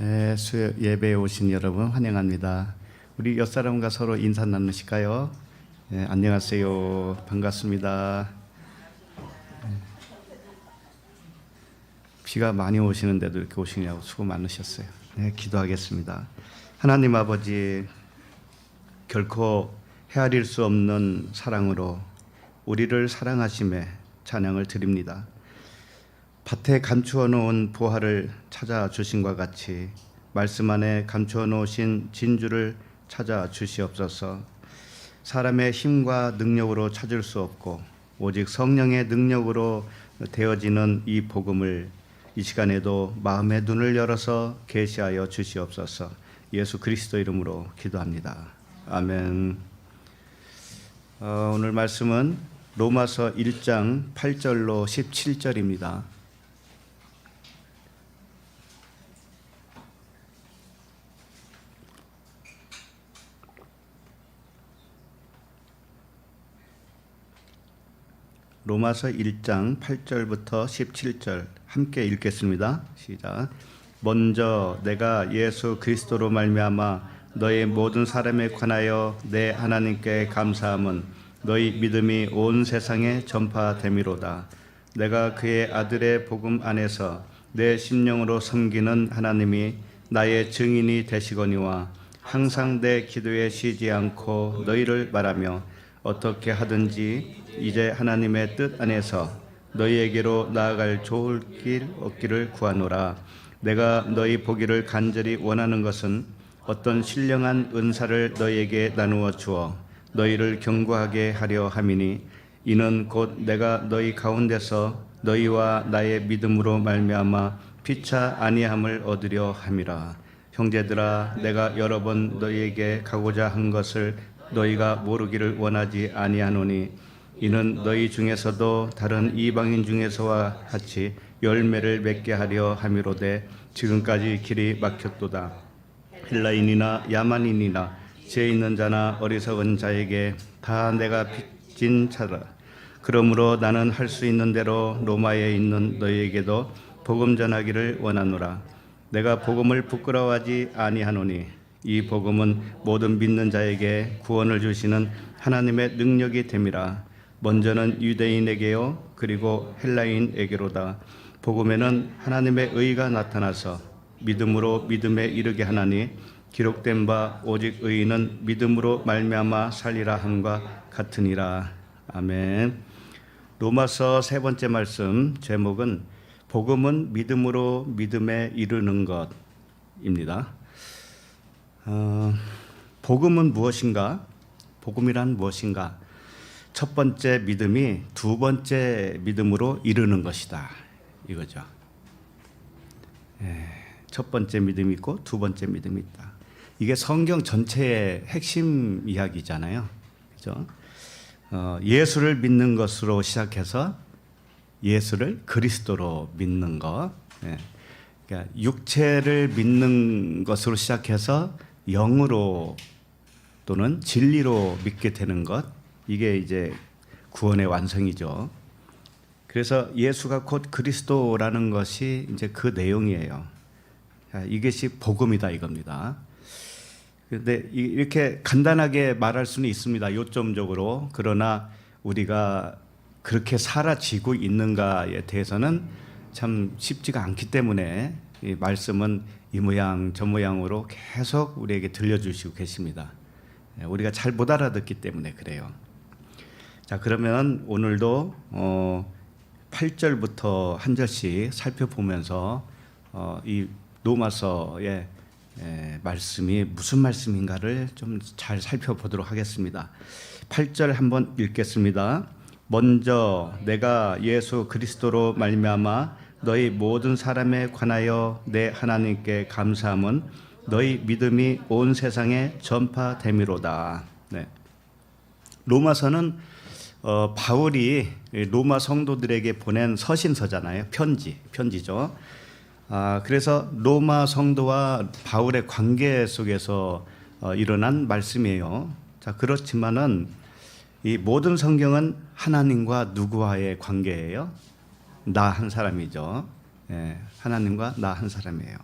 예배에 오신 여러분 환영합니다. 우리 옆 사람과 서로 인사 나누실까요? 안녕하세요. 반갑습니다. 비가 많이 오시는데도 이렇게 오시냐고 수고 많으셨어요. 기도하겠습니다. 하나님 아버지, 결코 헤아릴 수 없는 사랑으로 우리를 사랑하심에 찬양을 드립니다. 밭에 감추어 놓은 보화를 찾아 주신과 같이 말씀 안에 감추어 놓으신 진주를 찾아 주시옵소서. 사람의 힘과 능력으로 찾을 수 없고 오직 성령의 능력으로 되어지는 이 복음을 이 시간에도 마음의 눈을 열어서 계시하여 주시옵소서. 예수 그리스도 이름으로 기도합니다. 아멘. 오늘 말씀은 로마서 1장 8절로 17절입니다. 로마서 1장 8절부터 17절 함께 읽겠습니다. 시작. 먼저 내가 예수 그리스도로 말미암아 너희 모든 사람에 관하여 내 하나님께 감사함은 너희 믿음이 온 세상에 전파됨이로다. 내가 그의 아들의 복음 안에서 내 심령으로 섬기는 하나님이 나의 증인이 되시거니와 항상 내 기도에 쉬지 않고 너희를 말하며 어떻게 하든지 이제 하나님의 뜻 안에서 너희에게로 나아갈 좋을 길 얻기를 구하노라. 내가 너희 보기를 간절히 원하는 것은 어떤 신령한 은사를 너희에게 나누어 주어 너희를 견고하게 하려 함이니 이는 곧 내가 너희 가운데서 너희와 나의 믿음으로 말미암아 피차 아니함을 얻으려 함이라. 형제들아, 내가 여러 번 너희에게 가고자 한 것을 너희가 모르기를 원하지 아니하노니 이는 너희 중에서도 다른 이방인 중에서와 같이 열매를 맺게 하려 함이로되 지금까지 길이 막혔도다. 헬라인이나 야만인이나 죄 있는 자나 어리석은 자에게 다 내가 빚진 자라. 그러므로 나는 할 수 있는 대로 로마에 있는 너희에게도 복음 전하기를 원하노라. 내가 복음을 부끄러워하지 아니하노니 이 복음은 모든 믿는 자에게 구원을 주시는 하나님의 능력이 됨이라. 먼저는 유대인에게요 그리고 헬라인에게로다. 복음에는 하나님의 의가 나타나서 믿음으로 믿음에 이르게 하나니 기록된 바 오직 의인은 믿음으로 말미암아 살리라 함과 같으니라. 아멘. 로마서 세 번째 말씀 제목은 복음은 믿음으로 믿음에 이르는 것입니다. 복음은 무엇인가? 복음이란 무엇인가? 첫 번째 믿음이 두 번째 믿음으로 이르는 것이다. 이거죠. 첫 번째 믿음이 있고 두 번째 믿음이 있다. 이게 성경 전체의 핵심 이야기잖아요. 그죠? 예수를 믿는 것으로 시작해서 예수를 그리스도로 믿는 것. 그러니까 육체를 믿는 것으로 시작해서 영으로 또는 진리로 믿게 되는 것, 이게 이제 구원의 완성이죠. 그래서 예수가 곧 그리스도라는 것이 이제 그 내용이에요. 이것이 복음이다 이겁니다. 그런데 이렇게 간단하게 말할 수는 있습니다. 요점적으로. 그러나 우리가 그렇게 살아지고 있는가에 대해서는 참 쉽지가 않기 때문에 이 말씀은 이 모양 저 모양으로 계속 우리에게 들려주시고 계십니다. 우리가 잘 못 알아듣기 때문에 그래요. 자, 그러면 오늘도 8절부터 한 절씩 살펴보면서 이 로마서의 말씀이 무슨 말씀인가를 좀 잘 살펴보도록 하겠습니다. 8절 한번 읽겠습니다. 먼저 내가 예수 그리스도로 말미암아 너희 모든 사람에 관하여 내 하나님께 감사함은 너희 믿음이 온 세상에 전파됨이로다. 네. 로마서는 바울이 로마 성도들에게 보낸 서신서잖아요. 편지죠. 그래서 로마 성도와 바울의 관계 속에서 일어난 말씀이에요. 자, 그렇지만은 이 모든 성경은 하나님과 누구와의 관계예요? 나 한 사람이죠. 하나님과 나 한 사람이에요.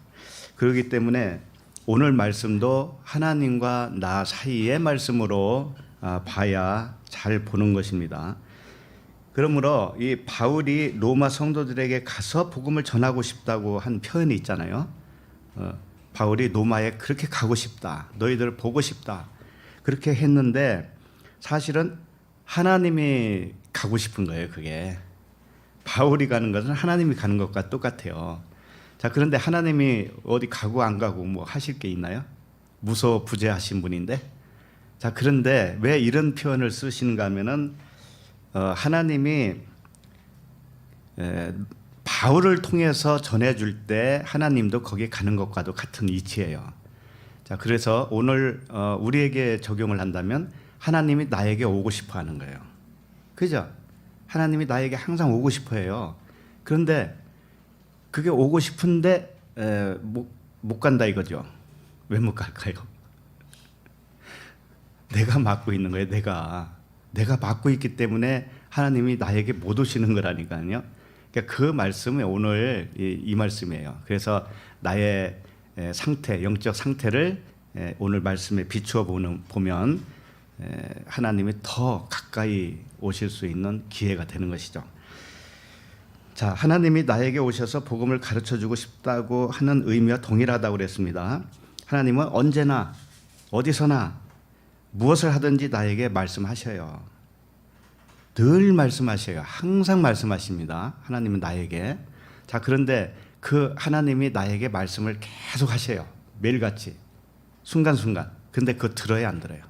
그렇기 때문에 오늘 말씀도 하나님과 나 사이의 말씀으로 봐야 잘 보는 것입니다. 그러므로 이 바울이 로마 성도들에게 가서 복음을 전하고 싶다고 한 표현이 있잖아요. 바울이 로마에 그렇게 가고 싶다, 너희들을 보고 싶다, 그렇게 했는데 사실은 하나님이 가고 싶은 거예요. 그게 바울이 가는 것은 하나님이 가는 것과 똑같아요. 자, 그런데 하나님이 어디 가고 안 가고 뭐 하실 게 있나요? 무소부재하신 분인데. 자, 그런데 왜 이런 표현을 쓰시는가 하면은 하나님이 바울을 통해서 전해줄 때 하나님도 거기에 가는 것과도 같은 이치예요. 자, 그래서 오늘 우리에게 적용을 한다면 하나님이 나에게 오고 싶어 하는 거예요. 그죠? 하나님이 나에게 항상 오고 싶어 해요. 그런데 그게 오고 싶은데 못 간다 이거죠. 왜 못 갈까요? 내가 막고 있는 거예요. 내가 막고 있기 때문에 하나님이 나에게 못 오시는 거라니까요. 그러니까 그 말씀이 오늘 이 말씀이에요. 그래서 나의 상태, 영적 상태를 오늘 말씀에 비추어 보면 하나님이 더 가까이 오실 수 있는 기회가 되는 것이죠. 자, 하나님이 나에게 오셔서 복음을 가르쳐주고 싶다고 하는 의미와 동일하다고 그랬습니다. 하나님은 언제나 어디서나 무엇을 하든지 나에게 말씀하셔요. 늘 말씀하셔요. 항상 말씀하십니다. 하나님은 나에게. 자, 그런데 그 하나님이 나에게 말씀을 계속 하셔요. 매일같이 순간순간. 근데 그거 들어야 안 들어요?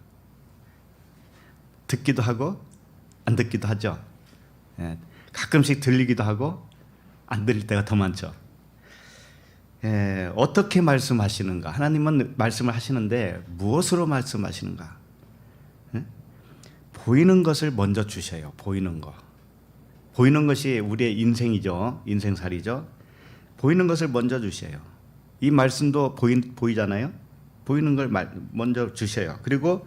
듣기도 하고 안 듣기도 하죠. 가끔씩 들리기도 하고 안 들릴 때가 더 많죠. 어떻게 말씀하시는가? 하나님은 말씀을 하시는데 무엇으로 말씀하시는가? 보이는 것을 먼저 주셔요. 보이는 거. 보이는 것이 우리의 인생이죠. 인생살이죠. 보이는 것을 먼저 주셔요. 이 말씀도 보이잖아요. 보이는 걸 먼저 주셔요. 그리고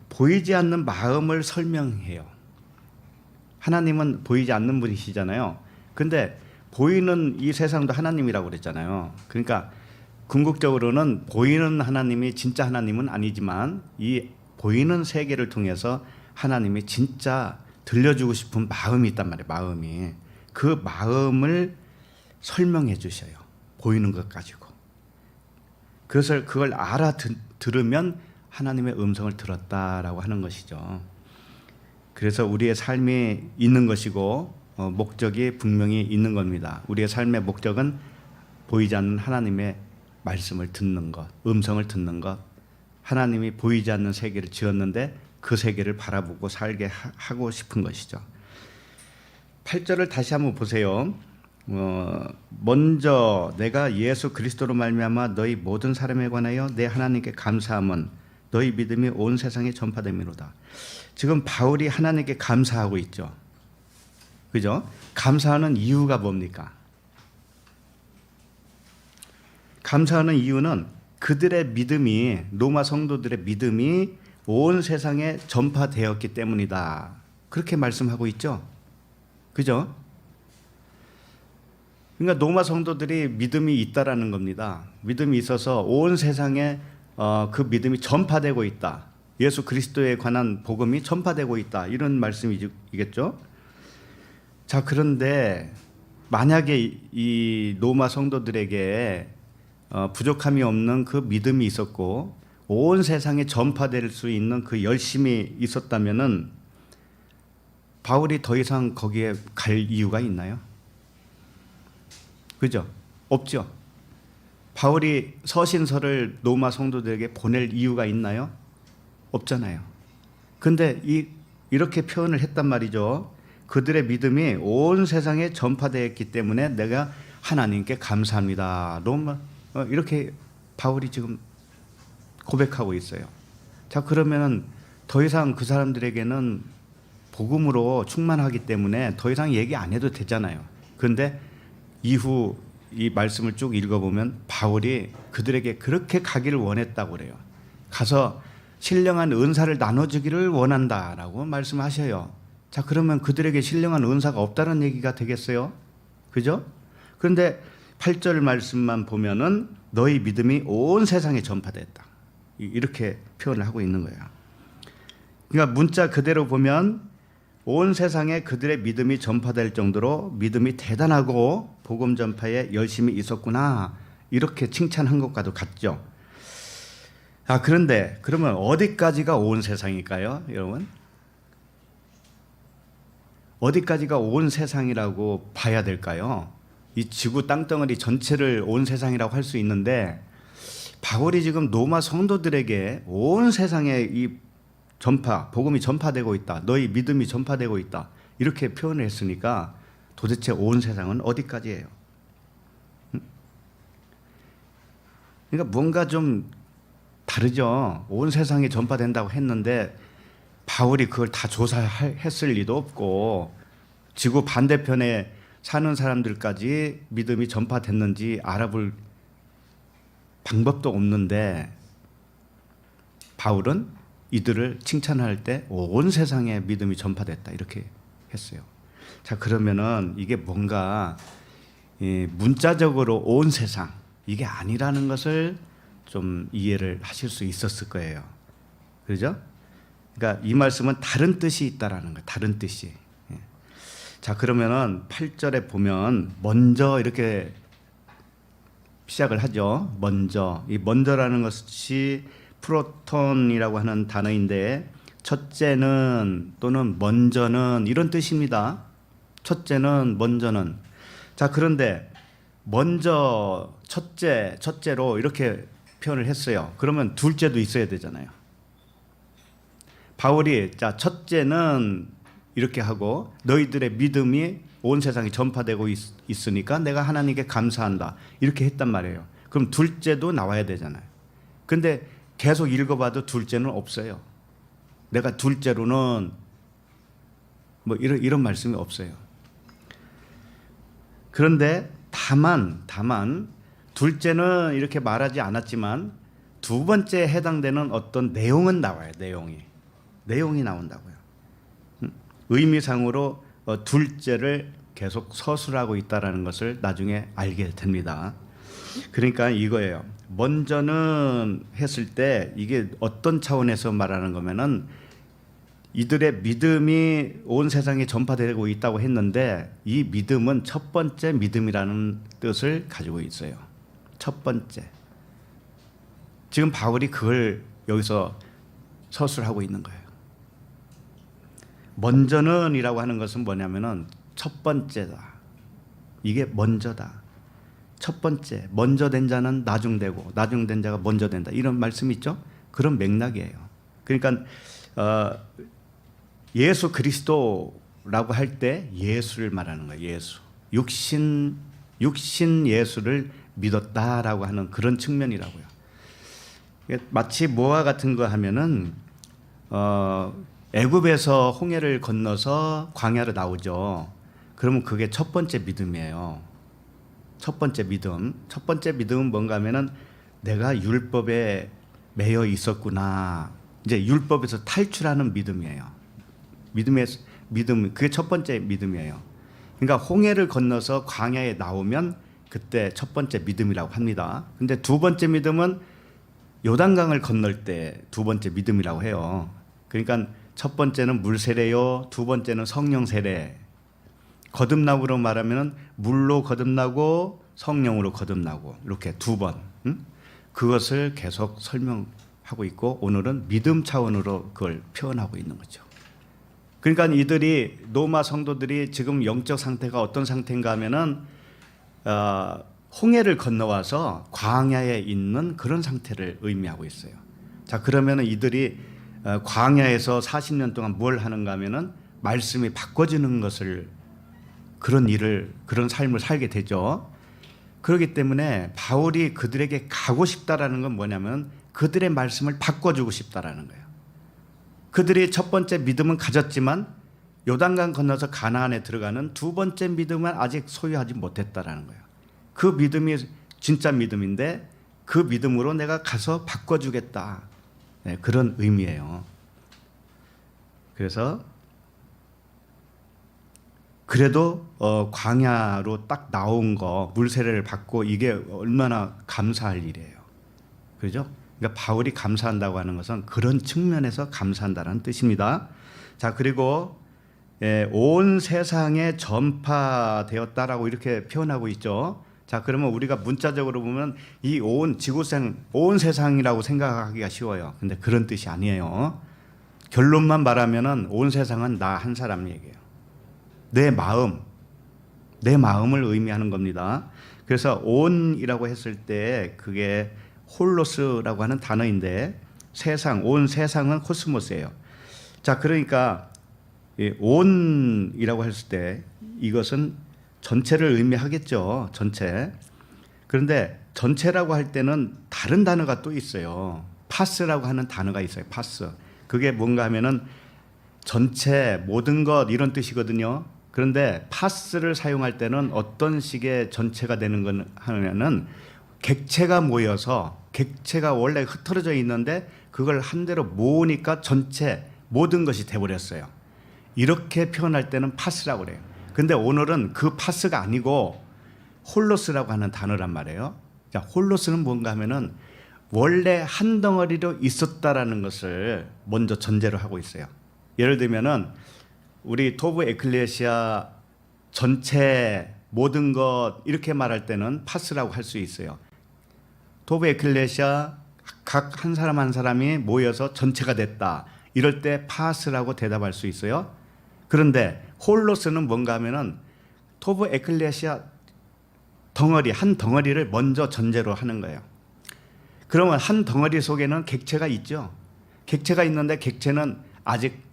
보이지 않는 마음을 설명해요. 하나님은 보이지 않는 분이시잖아요. 근데 보이는 이 세상도 하나님이라고 그랬잖아요. 그러니까 궁극적으로는 보이는 하나님이 진짜 하나님은 아니지만 이 보이는 세계를 통해서 하나님이 진짜 들려주고 싶은 마음이 있단 말이에요. 마음이. 그 마음을 설명해 주셔요. 보이는 것 가지고. 그걸 알아들으면 하나님의 음성을 들었다라고 하는 것이죠. 그래서 우리의 삶이 있는 것이고 목적이 분명히 있는 겁니다. 우리의 삶의 목적은 보이지 않는 하나님의 말씀을 듣는 것, 음성을 듣는 것. 하나님이 보이지 않는 세계를 지었는데 그 세계를 바라보고 살게 하고 싶은 것이죠. 8절을 다시 한번 보세요. 먼저 내가 예수 그리스도로 말미암아 너희 모든 사람에 관하여 내 하나님께 감사함은 너희 믿음이 온 세상에 전파됨이로다. 지금 바울이 하나님께 감사하고 있죠. 그죠? 감사하는 이유가 뭡니까? 감사하는 이유는 그들의 믿음이, 로마 성도들의 믿음이 온 세상에 전파되었기 때문이다. 그렇게 말씀하고 있죠. 그죠? 그러니까 로마 성도들이 믿음이 있다라는 겁니다. 믿음이 있어서 온 세상에 그 믿음이 전파되고 있다. 예수 그리스도에 관한 복음이 전파되고 있다. 이런 말씀이겠죠. 자, 그런데 만약에 이 로마 성도들에게 부족함이 없는 그 믿음이 있었고 온 세상에 전파될 수 있는 그 열심이 있었다면은 바울이 더 이상 거기에 갈 이유가 있나요? 그죠? 없죠. 바울이 서신서를 로마 성도들에게 보낼 이유가 있나요? 없잖아요. 근데 이렇게 표현을 했단 말이죠. 그들의 믿음이 온 세상에 전파되었기 때문에 내가 하나님께 감사합니다. 이렇게 바울이 지금 고백하고 있어요. 자, 그러면은 더 이상 그 사람들에게는 복음으로 충만하기 때문에 더 이상 얘기 안 해도 되잖아요. 그런데 이후 이 말씀을 쭉 읽어보면 바울이 그들에게 그렇게 가기를 원했다고 그래요. 가서 신령한 은사를 나눠주기를 원한다라고 말씀하셔요. 자, 그러면 그들에게 신령한 은사가 없다는 얘기가 되겠어요? 그죠? 그런데 8절 말씀만 보면은 너희 믿음이 온 세상에 전파됐다. 이렇게 표현을 하고 있는 거예요. 그러니까 문자 그대로 보면 온 세상에 그들의 믿음이 전파될 정도로 믿음이 대단하고 복음 전파에 열심히 있었구나, 이렇게 칭찬한 것과도 같죠. 그런데 그러면 어디까지가 온 세상일까요, 여러분? 어디까지가 온 세상이라고 봐야 될까요? 이 지구 땅덩어리 전체를 온 세상이라고 할 수 있는데, 바울이 지금 로마 성도들에게 온 세상에 이 복음이 전파되고 있다, 너희 믿음이 전파되고 있다, 이렇게 표현을 했으니까 도대체 온 세상은 어디까지예요? 그러니까 뭔가 좀 다르죠. 온 세상에 전파된다고 했는데 바울이 그걸 다 조사했을 리도 없고, 지구 반대편에 사는 사람들까지 믿음이 전파됐는지 알아볼 방법도 없는데 바울은 이들을 칭찬할 때 온 세상에 믿음이 전파됐다, 이렇게 했어요. 자, 그러면은 이게 뭔가 문자적으로 온 세상, 이게 아니라는 것을 좀 이해를 하실 수 있었을 거예요. 그렇죠? 그러니까 이 말씀은 다른 뜻이 있다라는 거예요. 다른 뜻이. 자, 그러면은 8절에 보면 먼저 이렇게 시작을 하죠. 먼저. 이 먼저라는 것이 프로톤이라고 하는 단어인데, 첫째는 또는 먼저는 이런 뜻입니다. 첫째는, 먼저는. 자, 그런데 먼저, 첫째로 이렇게 표현을 했어요. 그러면 둘째도 있어야 되잖아요. 바울이 자, 첫째는 이렇게 하고 너희들의 믿음이 온 세상에 전파되고 있으니까 내가 하나님께 감사한다, 이렇게 했단 말이에요. 그럼 둘째도 나와야 되잖아요. 근데 계속 읽어봐도 둘째는 없어요. 내가 둘째로는 뭐 이런 말씀이 없어요. 그런데 다만 둘째는 이렇게 말하지 않았지만 두 번째에 해당되는 어떤 내용은 나와요. 내용이 나온다고요. 의미상으로 둘째를 계속 서술하고 있다는 것을 나중에 알게 됩니다. 그러니까 이거예요. 먼저는 했을 때 이게 어떤 차원에서 말하는 거면은 이들의 믿음이 온 세상에 전파되고 있다고 했는데, 이 믿음은 첫 번째 믿음이라는 뜻을 가지고 있어요. 첫 번째. 지금 바울이 그걸 여기서 서술하고 있는 거예요. 먼저는 이라고 하는 것은 뭐냐면은 첫 번째다. 이게 먼저다. 첫 번째, 먼저 된 자는 나중되고 나중된 자가 먼저 된다, 이런 말씀 있죠? 그런 맥락이에요. 그러니까 예수 그리스도라고 할 때 예수를 말하는 거예요. 예수. 육신 예수를 믿었다라고 하는 그런 측면이라고요. 마치 뭐와 같은 거 하면은 애굽에서 홍해를 건너서 광야로 나오죠. 그러면 그게 첫 번째 믿음이에요. 첫 번째 믿음은 뭔가 하면은 내가 율법에 매여 있었구나, 이제 율법에서 탈출하는 믿음이에요. 믿음, 그게 첫 번째 믿음이에요. 그러니까 홍해를 건너서 광야에 나오면 그때 첫 번째 믿음이라고 합니다. 근데 두 번째 믿음은 요단강을 건널 때 두 번째 믿음이라고 해요. 그러니까 첫 번째는 물 세례요, 두 번째는 성령 세례. 거듭남으로 말하면 물로 거듭나고 성령으로 거듭나고, 이렇게 두 번. 그것을 계속 설명하고 있고, 오늘은 믿음 차원으로 그걸 표현하고 있는 거죠. 그러니까 이들이, 로마 성도들이 지금 영적 상태가 어떤 상태인가 하면은 홍해를 건너와서 광야에 있는 그런 상태를 의미하고 있어요. 자, 그러면은 이들이 광야에서 40년 동안 뭘 하는가 하면은 말씀이 바꿔지는 것을, 그런 삶을 살게 되죠. 그렇기 때문에 바울이 그들에게 가고 싶다라는 건 뭐냐면 그들의 말씀을 바꿔주고 싶다라는 거예요. 그들이 첫 번째 믿음은 가졌지만 요단강 건너서 가나안에 들어가는 두 번째 믿음은 아직 소유하지 못했다라는 거예요. 그 믿음이 진짜 믿음인데 그 믿음으로 내가 가서 바꿔주겠다, 네, 그런 의미예요. 그래서 그래도 광야로 딱 나온 거 물세례를 받고 이게 얼마나 감사할 일이에요. 그죠? 그러니까 바울이 감사한다고 하는 것은 그런 측면에서 감사한다는 뜻입니다. 자, 그리고 온 세상에 전파되었다라고 이렇게 표현하고 있죠. 자, 그러면 우리가 문자적으로 보면 이 온 지구생, 온 세상이라고 생각하기가 쉬워요. 근데 그런 뜻이 아니에요. 결론만 말하면은 온 세상은 나 한 사람 얘기예요. 내 마음을 의미하는 겁니다. 그래서 온이라고 했을 때 그게 홀로스라고 하는 단어인데 온 세상은 코스모스예요. 자, 그러니까 온이라고 했을 때 이것은 전체를 의미하겠죠. 전체. 그런데 전체라고 할 때는 다른 단어가 또 있어요. 파스라고 하는 단어가 있어요. 파스. 그게 뭔가 하면은 전체, 모든 것 이런 뜻이거든요. 그런데 파스를 사용할 때는 어떤 식의 전체가 되는 건 하냐면 객체가 모여서 객체가 원래 흩어져 있는데 그걸 한 대로 모으니까 전체 모든 것이 돼버렸어요. 이렇게 표현할 때는 파스라고 그래요. 근데 오늘은 그 파스가 아니고 홀로스라고 하는 단어란 말이에요. 자, 홀로스는 뭔가 하면은 원래 한 덩어리로 있었다라는 것을 먼저 전제로 하고 있어요. 예를 들면은 우리 토브 에클레시아 전체 모든 것 이렇게 말할 때는 파스라고 할 수 있어요. 토브 에클레시아 각 한 사람 한 사람이 모여서 전체가 됐다. 이럴 때 파스라고 대답할 수 있어요. 그런데 홀로스는 뭔가 하면은 토브 에클레시아 덩어리 한 덩어리를 먼저 전제로 하는 거예요. 그러면 한 덩어리 속에는 객체가 있죠. 객체가 있는데 객체는 아직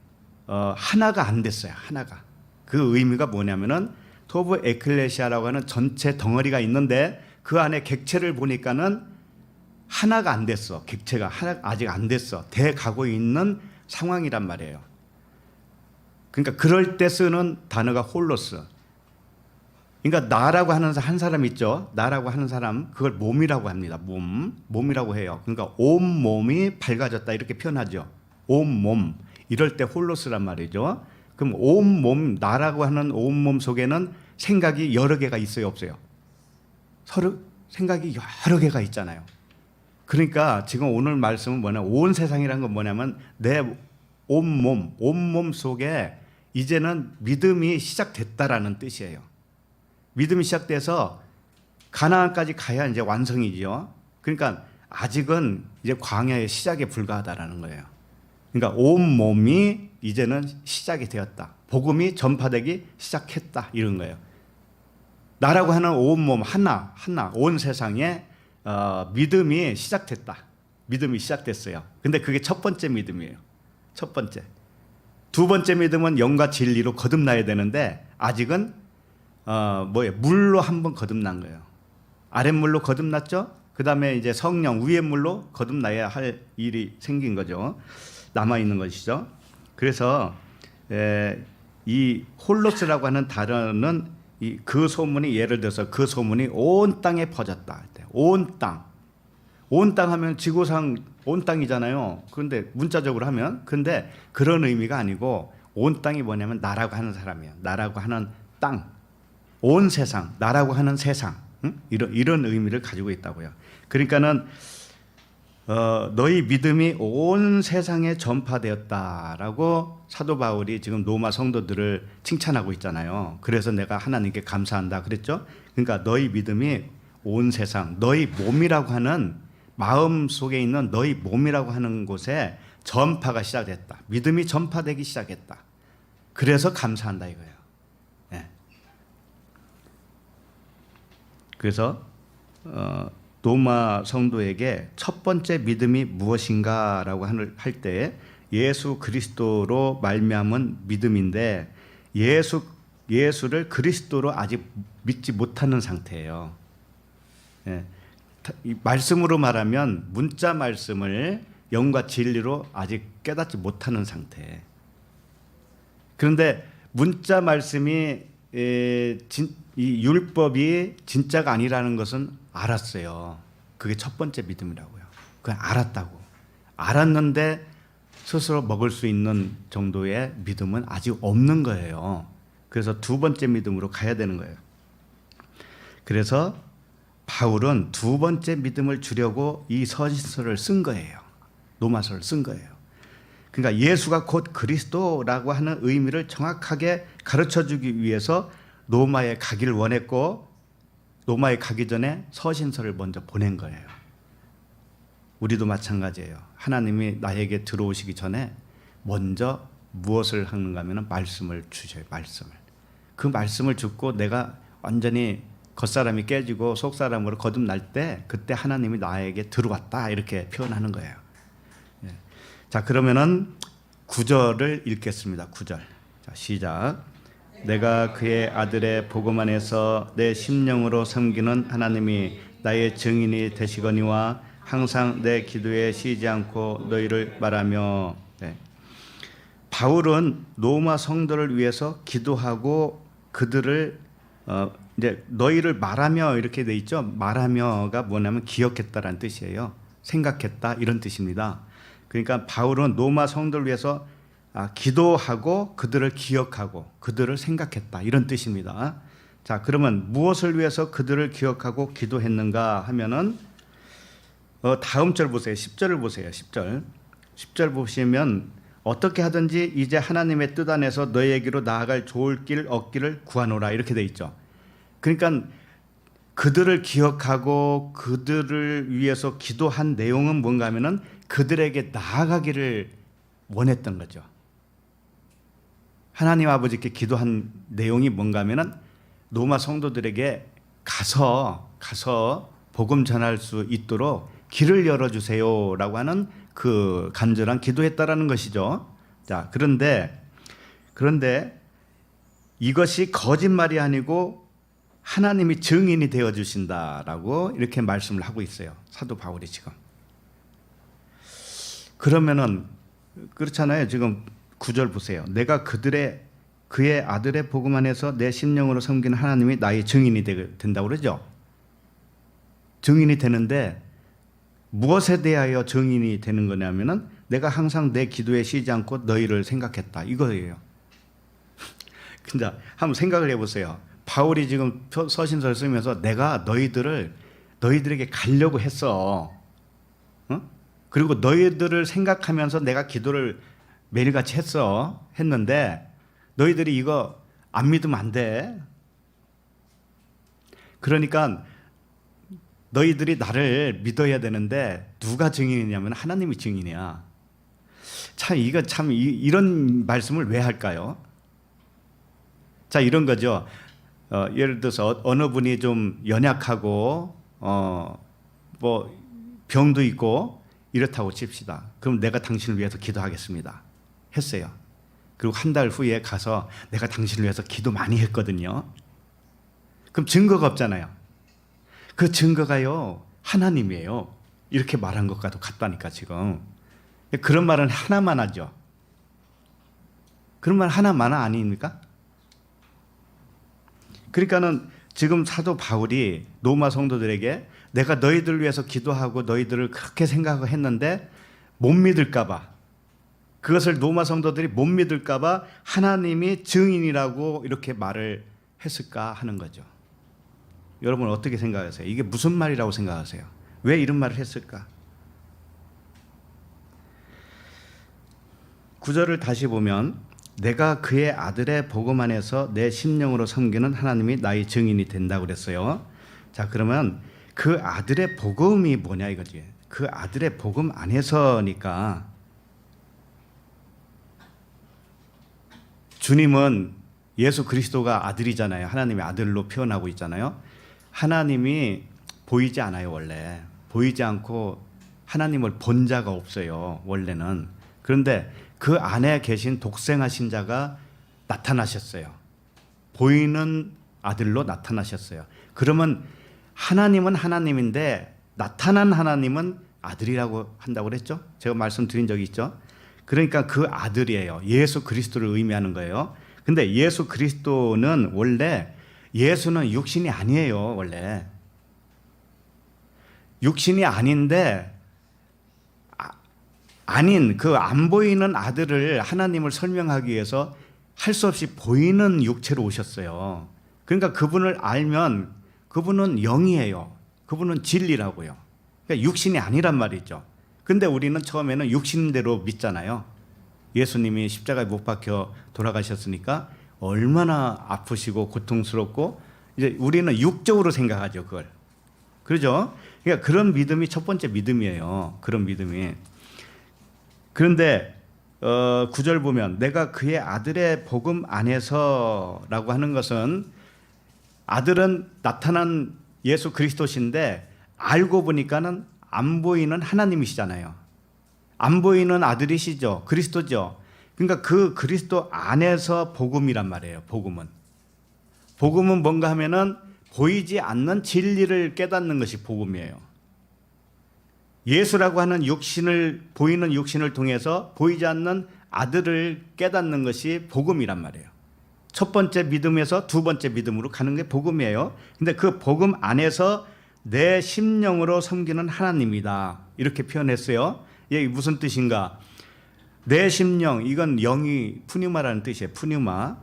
하나가 안 됐어요. 하나가. 그 의미가 뭐냐면은 토브 에클레시아라고 하는 전체 덩어리가 있는데 그 안에 객체를 보니까는 하나가 안 됐어. 객체가 아직 안 됐어. 돼 가고 있는 상황이란 말이에요. 그러니까 그럴 때 쓰는 단어가 홀로스. 그러니까 나라고 하는 한 사람 있죠. 나라고 하는 사람 그걸 몸이라고 합니다. 몸이라고 해요. 그러니까 온 몸이 밝아졌다 이렇게 표현하죠. 온 몸. 이럴 때 홀로스란 말이죠. 그럼 온 몸, 나라고 하는 온 몸 속에는 생각이 여러 개가 있어요, 없어요? 서로 생각이 여러 개가 있잖아요. 그러니까 지금 오늘 말씀은 뭐냐? 온 세상이란 건 뭐냐면 내 온 몸 속에 이제는 믿음이 시작됐다라는 뜻이에요. 믿음이 시작돼서 가나안까지 가야 이제 완성이죠. 그러니까 아직은 이제 광야의 시작에 불과하다라는 거예요. 그러니까 온 몸이 이제는 시작이 되었다. 복음이 전파되기 시작했다. 이런 거예요. 나라고 하는 온 몸 하나 온 세상에 믿음이 시작됐다. 믿음이 시작됐어요. 근데 그게 첫 번째 믿음이에요. 첫 번째. 두 번째 믿음은 영과 진리로 거듭나야 되는데 아직은 물로 한번 거듭난 거예요. 아랫물로 거듭났죠? 그 다음에 이제 성령 위의 물로 거듭나야 할 일이 생긴 거죠. 남아있는 것이죠. 그래서 이 홀로스라고 하는 단어는 그 소문이 예를 들어서 그 소문이 온 땅에 퍼졌다. 온 땅 하면 지구상 온 땅이잖아요. 그런데 문자적으로 하면 근데 그런 의미가 아니고 온 땅이 뭐냐면 나라고 하는 사람이에요. 나라고 하는 땅, 온 세상, 나라고 하는 세상 이런 의미를 가지고 있다고요. 그러니까는 너희 믿음이 온 세상에 전파되었다라고 사도 바울이 지금 로마 성도들을 칭찬하고 있잖아요. 그래서 내가 하나님께 감사한다 그랬죠. 그러니까 너희 믿음이 온 세상, 너희 몸이라고 하는 마음 속에 있는 너희 몸이라고 하는 곳에 전파가 시작됐다. 믿음이 전파되기 시작했다. 그래서 감사한다 이거예요. 네. 그래서 로마 성도에게 첫 번째 믿음이 무엇인가라고 할 때 예수 그리스도로 말미암은 믿음인데 예수를 그리스도로 아직 믿지 못하는 상태예요. 예. 이 말씀으로 말하면 문자 말씀을 영과 진리로 아직 깨닫지 못하는 상태. 그런데 문자 말씀이 이 율법이 진짜가 아니라는 것은 알았어요. 그게 첫 번째 믿음이라고요. 그냥 알았다고. 알았는데 스스로 먹을 수 있는 정도의 믿음은 아직 없는 거예요. 그래서 두 번째 믿음으로 가야 되는 거예요. 그래서 바울은 두 번째 믿음을 주려고 이 서신서를 쓴 거예요. 로마서를 쓴 거예요. 그러니까 예수가 곧 그리스도라고 하는 의미를 정확하게 가르쳐주기 위해서 로마에 가기를 원했고, 로마에 가기 전에 서신서를 먼저 보낸 거예요. 우리도 마찬가지예요. 하나님이 나에게 들어오시기 전에 먼저 무엇을 하는가 하면 말씀을 주셔요. 말씀을. 그 말씀을 듣고 내가 완전히 겉사람이 깨지고 속사람으로 거듭날 때, 그때 하나님이 나에게 들어왔다, 이렇게 표현하는 거예요. 자, 그러면은 9절을 읽겠습니다. 9절. 자, 시작. 내가 그의 아들의 복음 안에서 내 심령으로 섬기는 하나님이 나의 증인이 되시거니와 항상 내 기도에 쉬지 않고 너희를 말하며. 네. 바울은 로마 성도를 위해서 기도하고 그들을 이제 너희를 말하며 이렇게 돼 있죠. 말하며가 뭐냐면 기억했다라는 뜻이에요. 생각했다, 이런 뜻입니다. 그러니까 바울은 로마 성도를 위해서 기도하고 그들을 기억하고 그들을 생각했다, 이런 뜻입니다. 자, 그러면 무엇을 위해서 그들을 기억하고 기도했는가 하면은 다음 절 보세요. 10절을 보세요. 10절 보시면 어떻게 하든지 이제 하나님의 뜻 안에서 너희에게로 나아갈 좋을 길 얻기를 구하노라, 이렇게 돼 있죠. 그러니까 그들을 기억하고 그들을 위해서 기도한 내용은 뭔가 하면은 그들에게 나아가기를 원했던 거죠. 하나님 아버지께 기도한 내용이 뭔가 하면은 로마 성도들에게 가서 복음 전할 수 있도록 길을 열어주세요라고 하는 그 간절한 기도했다라는 것이죠. 자, 그런데 이것이 거짓말이 아니고 하나님이 증인이 되어 주신다라고 이렇게 말씀을 하고 있어요. 사도 바울이 지금. 그러면은 그렇잖아요. 지금 9절 보세요. 내가 그의 아들의 복음 안에서 내 심령으로 섬기는 하나님이 나의 증인이 된다고 그러죠. 증인이 되는데 무엇에 대하여 증인이 되는 거냐면은 내가 항상 내 기도에 쉬지 않고 너희를 생각했다, 이거예요. 근데 한번 생각을 해보세요. 바울이 지금 서신서를 쓰면서 내가 너희들에게 가려고 했어. 그리고 너희들을 생각하면서 내가 기도를 매일같이 했는데 너희들이 이거 안 믿으면 안 돼. 그러니까 너희들이 나를 믿어야 되는데 누가 증인이냐면 하나님이 증인이야. 이런 말씀을 왜 할까요? 자, 이런 거죠. 예를 들어서 어느 분이 좀 연약하고 뭐 병도 있고 이렇다고 칩시다. 그럼 내가 당신을 위해서 기도하겠습니다, 했어요. 그리고 한 달 후에 가서 내가 당신을 위해서 기도 많이 했거든요. 그럼 증거가 없잖아요. 그 증거가요, 하나님이에요. 이렇게 말한 것과도 같다니까 지금. 그런 말은 하나만 하죠. 그런 말 하나만 아닙니까? 그러니까는 지금 사도 바울이 로마 성도들에게 내가 너희들 위해서 기도하고 너희들을 그렇게 생각했는데 못 믿을까 봐, 그것을 로마 성도들이 못 믿을까 봐 하나님이 증인이라고 이렇게 말을 했을까 하는 거죠. 여러분 어떻게 생각하세요? 이게 무슨 말이라고 생각하세요? 왜 이런 말을 했을까? 9절을 다시 보면 내가 그의 아들의 복음 안에서 내 심령으로 섬기는 하나님이 나의 증인이 된다고 그랬어요. 자, 그러면 그 아들의 복음이 뭐냐 이거지. 그 아들의 복음 안에서니까 주님은 예수 그리스도가 아들이잖아요. 하나님의 아들로 표현하고 있잖아요. 하나님이 보이지 않아요. 원래 보이지 않고 하나님을 본 자가 없어요, 원래는. 그런데 그 안에 계신 독생하신 자가 나타나셨어요. 보이는 아들로 나타나셨어요. 그러면 하나님은 하나님인데 나타난 하나님은 아들이라고 한다고 그랬죠? 제가 말씀드린 적이 있죠? 그러니까 그 아들이에요. 예수 그리스도를 의미하는 거예요. 근데 예수 그리스도는 원래, 예수는 육신이 아니에요. 원래 육신이 아닌데 아닌 그 안 보이는 아들을 하나님을 설명하기 위해서 할 수 없이 보이는 육체로 오셨어요. 그러니까 그분을 알면 그분은 영이에요. 그분은 진리라고요. 그러니까 육신이 아니란 말이죠. 근데 우리는 처음에는 육신대로 믿잖아요. 예수님이 십자가에 못 박혀 돌아가셨으니까 얼마나 아프시고 고통스럽고 이제 우리는 육적으로 생각하죠, 그걸. 그렇죠? 그러니까 그런 믿음이 첫 번째 믿음이에요. 그런 믿음이. 그런데 9절 보면 내가 그의 아들의 복음 안에서라고 하는 것은 아들은 나타난 예수 그리스도신데 알고 보니까는 안 보이는 하나님이시잖아요. 안 보이는 아들이시죠. 그리스도죠. 그러니까 그 그리스도 안에서 복음이란 말이에요. 복음은. 복음은 뭔가 하면은 보이지 않는 진리를 깨닫는 것이 복음이에요. 예수라고 하는 육신을, 보이는 육신을 통해서 보이지 않는 아들을 깨닫는 것이 복음이란 말이에요. 첫 번째 믿음에서 두 번째 믿음으로 가는 게 복음이에요. 근데 그 복음 안에서 내 심령으로 섬기는 하나님이다. 이렇게 표현했어요. 이게 무슨 뜻인가? 내 심령, 이건 영이 푸뉴마라는 뜻이에요. 푸뉴마.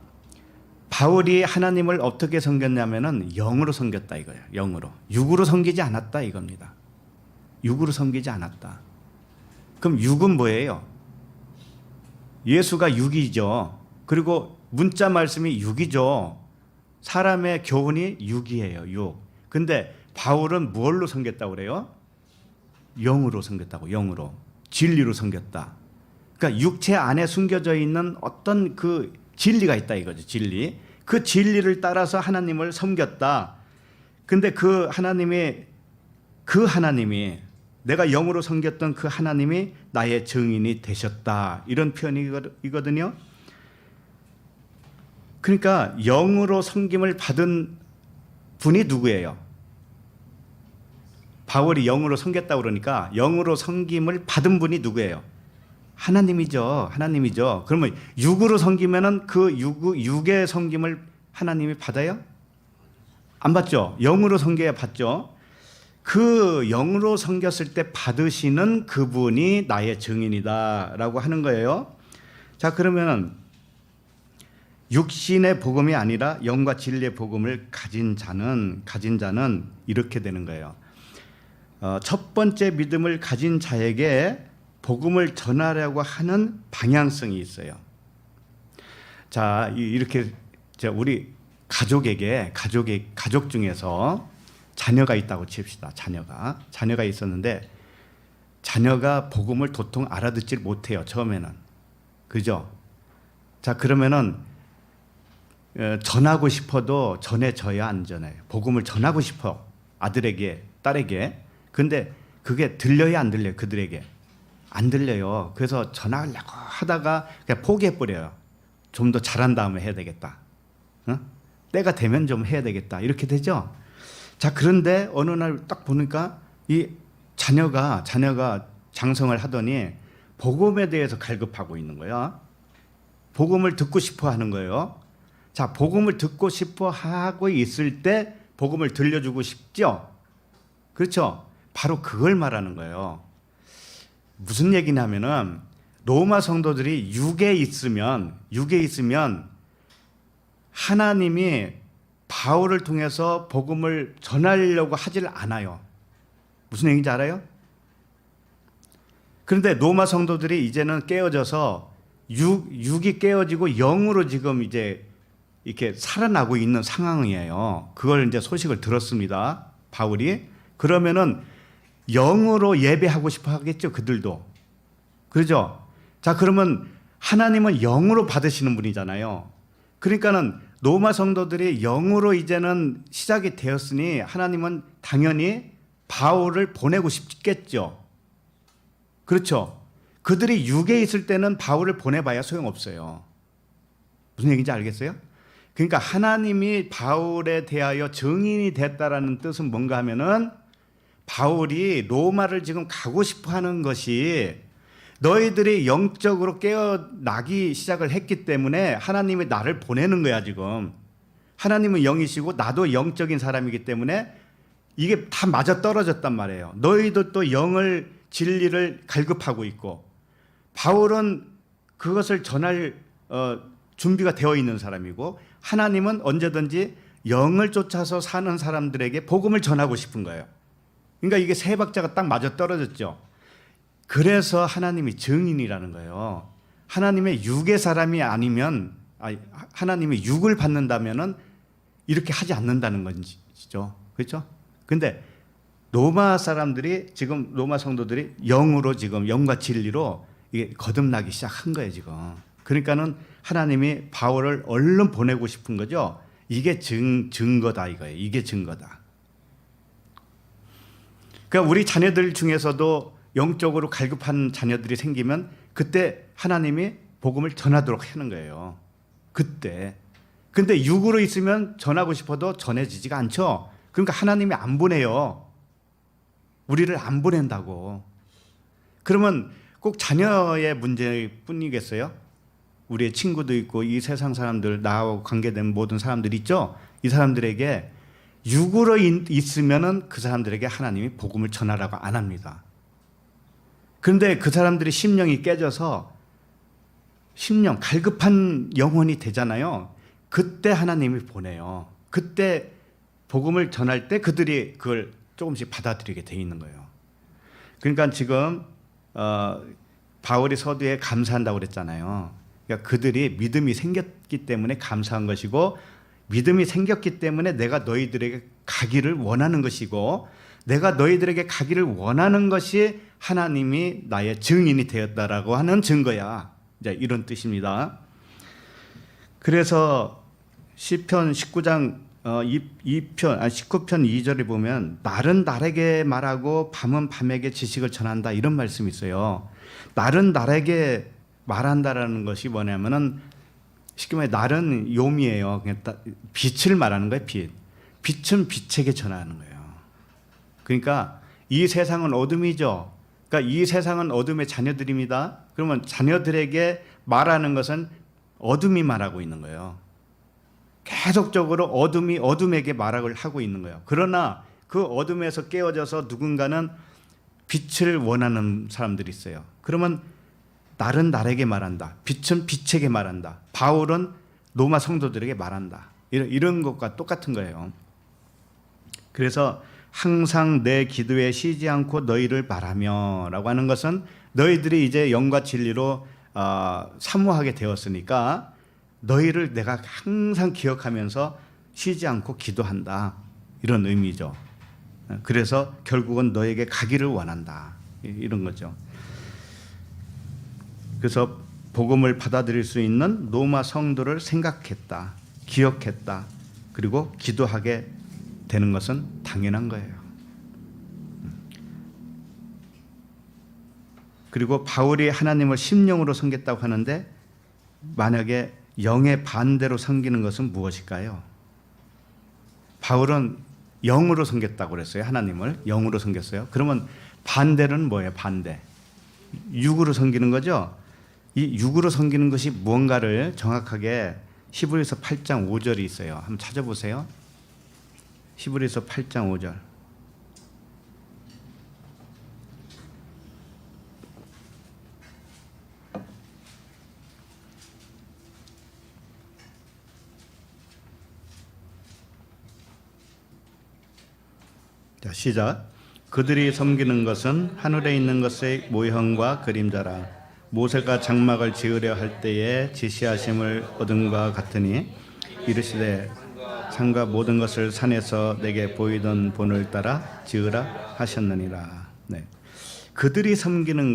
바울이 하나님을 어떻게 섬겼냐면은 영으로 섬겼다 이거예요. 영으로. 육으로 섬기지 않았다 이겁니다. 육으로 섬기지 않았다. 그럼 육은 뭐예요? 예수가 육이죠. 그리고 문자 말씀이 육이죠. 사람의 교훈이 육이에요. 육. 근데 바울은 뭘로 섬겼다고 그래요? 영으로 섬겼다고. 영으로. 진리로 섬겼다. 그러니까 육체 안에 숨겨져 있는 어떤 그 진리가 있다 이거죠. 진리. 그 진리를 따라서 하나님을 섬겼다. 근데 그 하나님이 내가 영으로 섬겼던 그 하나님이 나의 증인이 되셨다. 이런 표현이거든요. 그러니까 영으로 섬김을 받은 분이 누구예요? 바울이 영으로 섬겼다고 그러니까 영으로 섬김을 받은 분이 누구예요? 하나님이죠. 하나님이죠. 그러면 육으로 섬기면은 그 육의 섬김을 하나님이 받아요? 안 받죠. 영으로 섬겨야 받죠. 그 영으로 섬겼을 때 받으시는 그분이 나의 증인이다라고 하는 거예요. 자, 그러면 육신의 복음이 아니라 영과 진리의 복음을 가진 자는 이렇게 되는 거예요. 첫 번째 믿음을 가진 자에게 복음을 전하려고 하는 방향성이 있어요. 자, 이렇게 우리 가족 중에서 자녀가 있다고 칩시다. 자녀가 있었는데 자녀가 복음을 도통 알아듣질 못해요. 처음에는. 그죠? 자, 그러면은 전하고 싶어도 전해져야 안 전해요. 복음을 전하고 싶어. 아들에게, 딸에게. 근데 그게 들려야 안 들려요. 그들에게. 안 들려요. 그래서 전하려고 하다가 그냥 포기해버려요. 좀 더 잘한 다음에 해야 되겠다. 때가 되면 좀 해야 되겠다. 이렇게 되죠. 자, 그런데 어느 날 딱 보니까 이 자녀가 장성을 하더니 복음에 대해서 갈급하고 있는 거야. 복음을 듣고 싶어 하는 거예요. 자, 복음을 듣고 싶어 하고 있을 때 복음을 들려주고 싶죠? 그렇죠? 바로 그걸 말하는 거예요. 무슨 얘기냐면은 로마 성도들이 육에 있으면 하나님이 바울을 통해서 복음을 전하려고 하질 않아요. 무슨 얘기인지 알아요? 그런데 로마 성도들이 이제는 깨어져서 육이 깨어지고 영으로 지금 이제 이렇게 살아나고 있는 상황이에요. 그걸 이제 소식을 들었습니다. 바울이. 그러면은 영으로 예배하고 싶어 하겠죠. 그들도. 그렇죠? 자, 그러면 하나님은 영으로 받으시는 분이잖아요. 그러니까는 로마 성도들이 영으로 이제는 시작이 되었으니 하나님은 당연히 바울을 보내고 싶겠죠. 그렇죠? 그들이 육에 있을 때는 바울을 보내봐야 소용없어요. 무슨 얘기인지 알겠어요? 그러니까 하나님이 바울에 대하여 증인이 됐다라는 뜻은 뭔가 하면은 바울이 로마를 지금 가고 싶어 하는 것이 너희들이 영적으로 깨어나기 시작을 했기 때문에 하나님이 나를 보내는 거야, 지금. 하나님은 영이시고 나도 영적인 사람이기 때문에 이게 다 맞아 떨어졌단 말이에요. 너희도 또 영을, 진리를 갈급하고 있고 바울은 그것을 전할 준비가 되어 있는 사람이고, 하나님은 언제든지 영을 쫓아서 사는 사람들에게 복음을 전하고 싶은 거예요. 그러니까 이게 세 박자가 딱 맞아 떨어졌죠. 그래서 하나님이 증인이라는 거예요. 하나님의 육의 사람이 아니면, 하나님의 육을 받는다면은 이렇게 하지 않는다는 것이죠. 그렇죠? 근데 로마 사람들이, 지금 로마 성도들이 영으로, 지금 영과 진리로 이게 거듭나기 시작한 거예요, 지금. 그러니까는 하나님이 바울을 얼른 보내고 싶은 거죠. 이게 증거다 이거예요. 이게 증거다. 그러니까 우리 자녀들 중에서도 영적으로 갈급한 자녀들이 생기면 그때 하나님이 복음을 전하도록 하는 거예요. 그때. 근데 육으로 있으면 전하고 싶어도 전해지지가 않죠. 그러니까 하나님이 안 보내요. 우리를 안 보낸다고. 그러면 꼭 자녀의 문제뿐이겠어요? 우리의 친구도 있고 이 세상 사람들, 나하고 관계된 모든 사람들 있죠? 이 사람들에게 육으로 있으면은 그 사람들에게 하나님이 복음을 전하라고 안 합니다. 그런데 그 사람들이 심령이 깨져서 심령, 갈급한 영혼이 되잖아요. 그때 하나님이 보내요. 그때 복음을 전할 때 그들이 그걸 조금씩 받아들이게 돼 있는 거예요. 그러니까 지금 바울이 서두에 감사한다고 그랬잖아요. 그러니까 그들이 믿음이 생겼기 때문에 감사한 것이고, 믿음이 생겼기 때문에 내가 너희들에게 가기를 원하는 것이고, 내가 너희들에게 가기를 원하는 것이 하나님이 나의 증인이 되었다라고 하는 증거야. 이제 이런 뜻입니다. 그래서 시편 19장 19편 2절에 보면 날은 날에게 말하고 밤은 밤에게 지식을 전한다, 이런 말씀이 있어요. 날은 날에게 말한다라는 것이 뭐냐면은 쉽게 말해 날은 요미예요. 그냥 빛을 말하는 거예요. 빛은 빛에게 전하는 거예요. 그러니까 이 세상은 어둠이죠. 그러니까 이 세상은 어둠의 자녀들입니다. 그러면 자녀들에게 말하는 것은 어둠이 말하고 있는 거예요. 계속적으로 어둠이 어둠에게 말을 하고 있는 거예요. 그러나 그 어둠에서 깨어져서 누군가는 빛을 원하는 사람들이 있어요. 그러면 날은 날에게 말한다. 빛은 빛에게 말한다. 바울은 로마 성도들에게 말한다. 이런 것과 똑같은 거예요. 그래서 항상 내 기도에 쉬지 않고 너희를 바라며 라고 하는 것은 너희들이 이제 영과 진리로 사모하게 되었으니까 너희를 내가 항상 기억하면서 쉬지 않고 기도한다, 이런 의미죠. 그래서 결국은 너에게 가기를 원한다, 이런 거죠. 그래서 복음을 받아들일 수 있는 로마 성도를 생각했다, 기억했다, 그리고 기도하게 되는 것은 당연한 거예요. 그리고 바울이 하나님을 심령으로 섬겼다고 하는데, 만약에 영의 반대로 섬기는 것은 무엇일까요? 바울은 영으로 섬겼다고 그랬어요. 하나님을 영으로 섬겼어요. 그러면 반대는 뭐예요? 반대. 육으로 섬기는 거죠. 이 육으로 섬기는 것이 무언가를 정확하게 히브리서 8장 5절이 있어요. 한번 찾아보세요. 히브리서 8장 5절. 자, 시작. 그들이 섬기는 것은 하늘에 있는 것의 모형과 그림자라. 모세가 장막을 지으려 할 때에 지시하심을 얻은과 같으니 이르시되 산과 모든 것을 산에서 내게 보이던 본을 따라 지으라 하셨느니라. 네. 그들이 섬기는